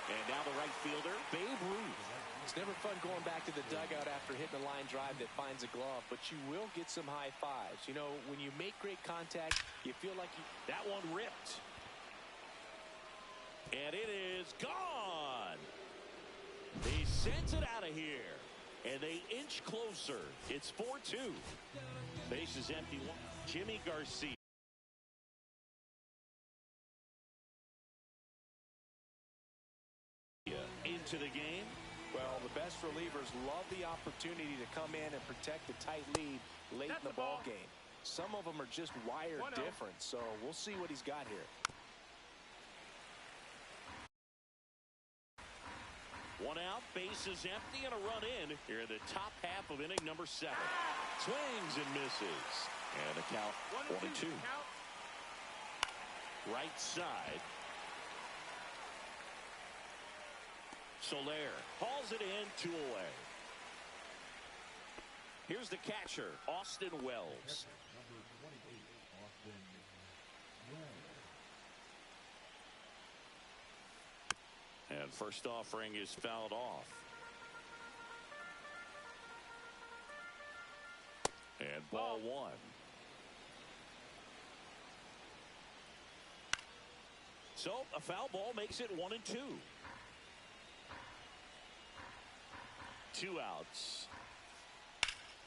Speaker 1: And now the right fielder, Babe Ruth.
Speaker 3: It's never fun going back to the dugout after hitting a line drive that finds a glove, but you will get some high fives. You know, when you make great contact, you feel like you...
Speaker 1: That one ripped. And it is gone. He sends it out of here. And they inch closer. It's 4-2. Base is empty. Jimmy Garcia. Into the game.
Speaker 3: Well, the best relievers love the opportunity to come in and protect a tight lead late in the ball game. Some of them are just wired different, so we'll see what he's got here.
Speaker 1: One out, base is empty, and a run in here in the top half of inning number 7. Swings and misses. And the count 1-2. Right side. Soler hauls it in, 2 away. Here's the catcher, Austin Wells. And first offering is fouled off. And ball 1. So a foul ball makes it 1-2. 2 outs.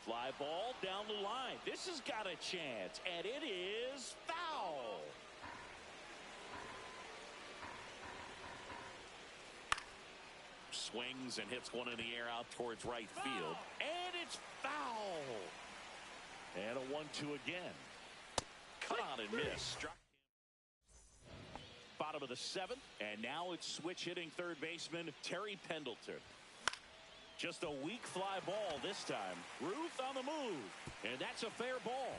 Speaker 1: Fly ball down the line. This has got a chance, and it is foul. Swings and hits one in the air out towards right field, and it's foul. And a 1-2 again. Cut on and miss. Struck him. Bottom of the 7th, and now it's switch hitting third baseman Terry Pendleton. Just a weak fly ball this time. Ruth on the move, and that's a fair ball.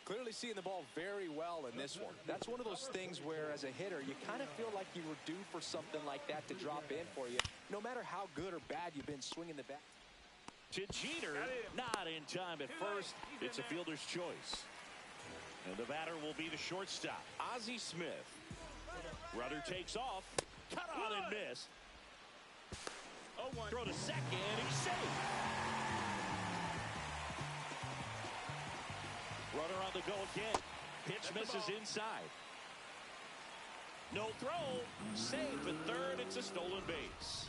Speaker 3: Clearly seeing the ball very well in this one. That's one of those things where, as a hitter, you kind of feel like you were due for something like that to drop in for you, no matter how good or bad you've been swinging the bat.
Speaker 1: To Jeter, not in time at first. It's a fielder's choice. And the batter will be the shortstop, Ozzie Smith. Rudder takes off. Cut on and miss. Throw to second. He's safe. Runner on the go again. Pitch misses inside. No throw. Safe at third. It's a stolen base.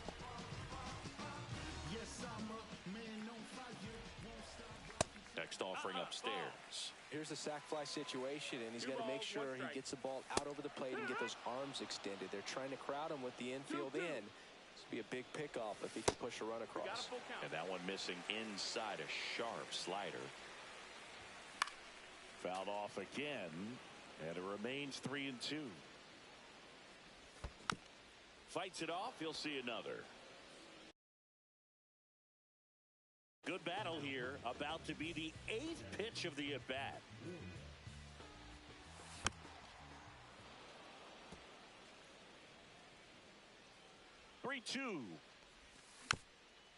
Speaker 1: Next offering upstairs.
Speaker 3: Here's a sac fly situation, and he's got to make sure he gets the ball out over the plate and get those arms extended. They're trying to crowd him with the infield in. This would be a big pickoff if he can push a run across.
Speaker 1: And that one missing inside, a sharp slider. Fouled off again, and it remains 3-2. Fights it off. He'll see another. Good battle here, about to be the 8th pitch of the at-bat.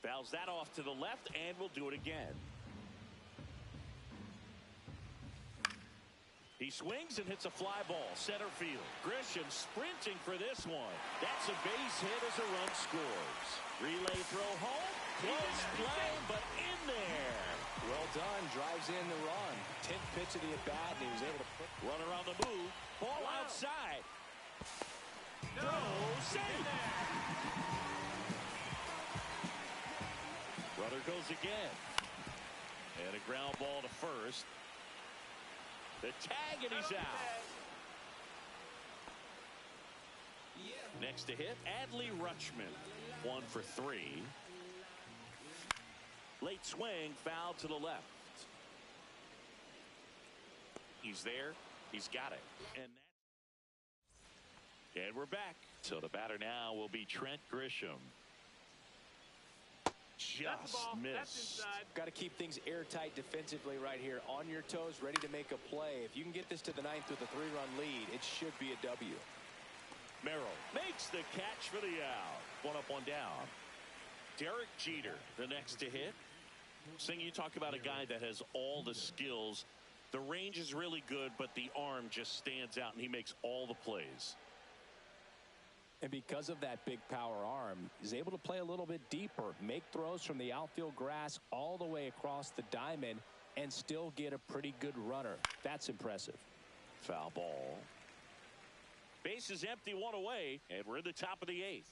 Speaker 1: Fouls that off to the left, and will do it again. He swings and hits a fly ball, center field. Grisham sprinting for this one. That's a base hit as a run scores. Relay throw home. Close play, but in there.
Speaker 3: Well done. Drives in the run. 10th pitch of the at-bat, and he was able to put...
Speaker 1: Runner on the move. Ball outside. Throw, safe. Runner goes again. And a ground ball to first. The tag, and he's out. Next to hit, Adley Rutschman. 1 for 3. Late swing, foul to the left. He's there. He's got it. And we're back. So the batter now will be Trent Grisham. Just missed.
Speaker 3: Got to keep things airtight defensively right here. On your toes, ready to make a play. If you can get this to the 9th with a 3-run lead, it should be a W.
Speaker 1: Merrill makes the catch for the out. 1 up, 1 down. Derek Jeter, the next to hit. Sing, you talk about a guy that has all the skills. The range is really good, but the arm just stands out, and he makes all the plays.
Speaker 3: And because of that big power arm, he's able to play a little bit deeper, make throws from the outfield grass all the way across the diamond, and still get a pretty good runner. That's impressive.
Speaker 1: Foul ball. Base is empty, one away, and we're in the top of the 8th.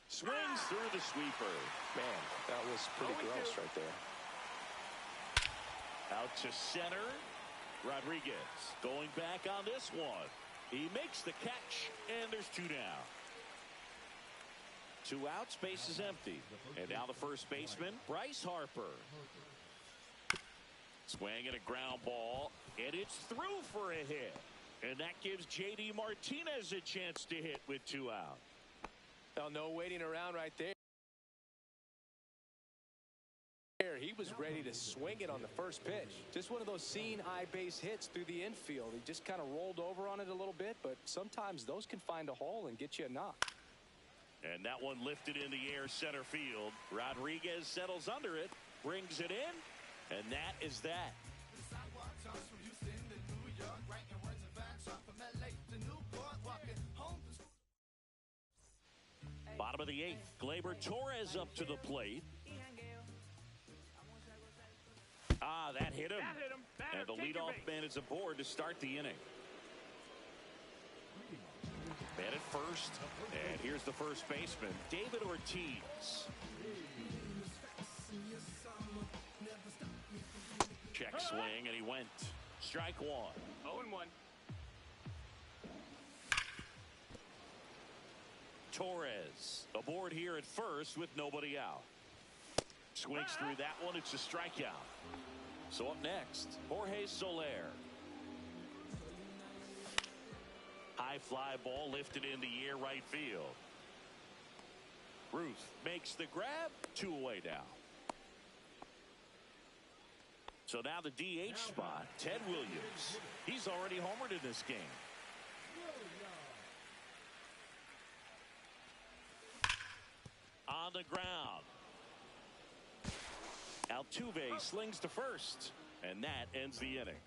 Speaker 1: Swings through the sweeper.
Speaker 3: Man, that was pretty gross right there.
Speaker 1: Out to center. Rodriguez going back on this one. He makes the catch, and there's 2 down. 2 outs, base is empty. And now the first baseman, Bryce Harper. Swing and a ground ball, and it's through for a hit. And that gives J.D. Martinez a chance to hit with 2 out.
Speaker 3: Well, no waiting around right there. He was ready to swing it on the first pitch. Just one of those seeing eye base hits through the infield. He just kind of rolled over on it a little bit, but sometimes those can find a hole and get you a knock.
Speaker 1: And that one lifted in the air center field. Rodriguez settles under it, brings it in, and that is that. Bottom of the 8th, Gleyber Torres up to the plate. That hit him. And the leadoff man is aboard to start the inning. Man at first, and here's the first baseman, David Ortiz. Check swing, and he went. Strike 1.
Speaker 2: 0-1.
Speaker 1: Torres aboard here at first with nobody out. Swings through that one. It's a strikeout. So up next, Jorge Soler. High fly ball lifted in the air right field. Ruth makes the grab. 2 away now. So now the DH spot, Ted Williams. He's already homered in this game. On the ground. Altuve slings to first, and that ends the inning.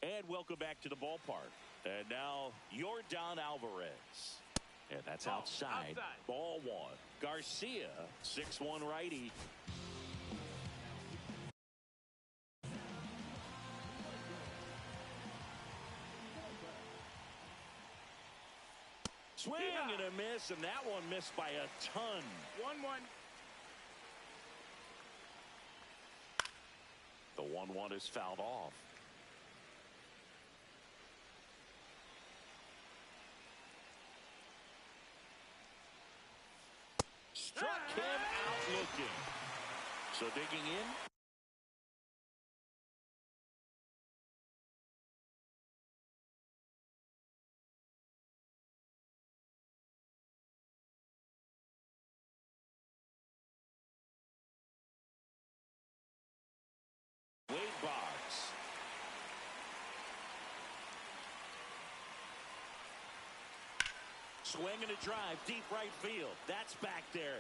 Speaker 1: And welcome back to the ballpark. And now Yordan Alvarez. And that's outside. Ball 1. Garcia, 6'1" righty. Swing and a miss, and that one missed by a ton.
Speaker 2: 1-1.
Speaker 1: The 1-1 is fouled off. Struck him out looking. So digging in. Swing and a drive, deep right field. That's back there.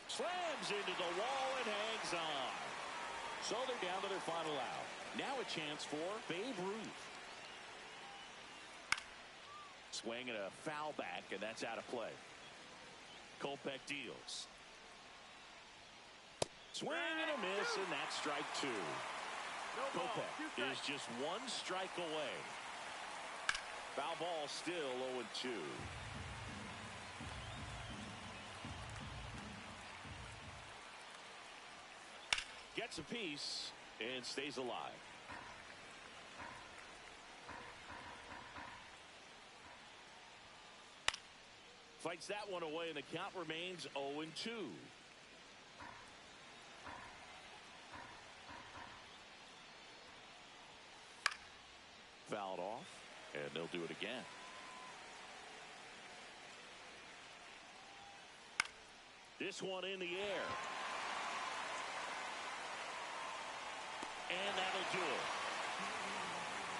Speaker 1: Slams into the wall and hangs on. So they're down to their final out. Now a chance for Babe Ruth. Swing and a foul back, and that's out of play. Kopech deals. Swing and a miss, and that's strike 2. Kopech is just 1 strike away. Foul ball still 0-2. Gets a piece and stays alive. Fights that one away, and the count remains 0-2. Fouled off, and they'll do it again. This one in the air. And that'll do it.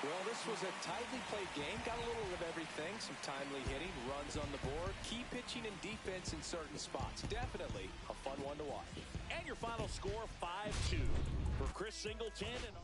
Speaker 3: Well, this was a tightly played game. Got a little of everything. Some timely hitting, runs on the board, key pitching and defense in certain spots. Definitely a fun one to watch.
Speaker 1: And your final score, 5-2. For Chris Singleton and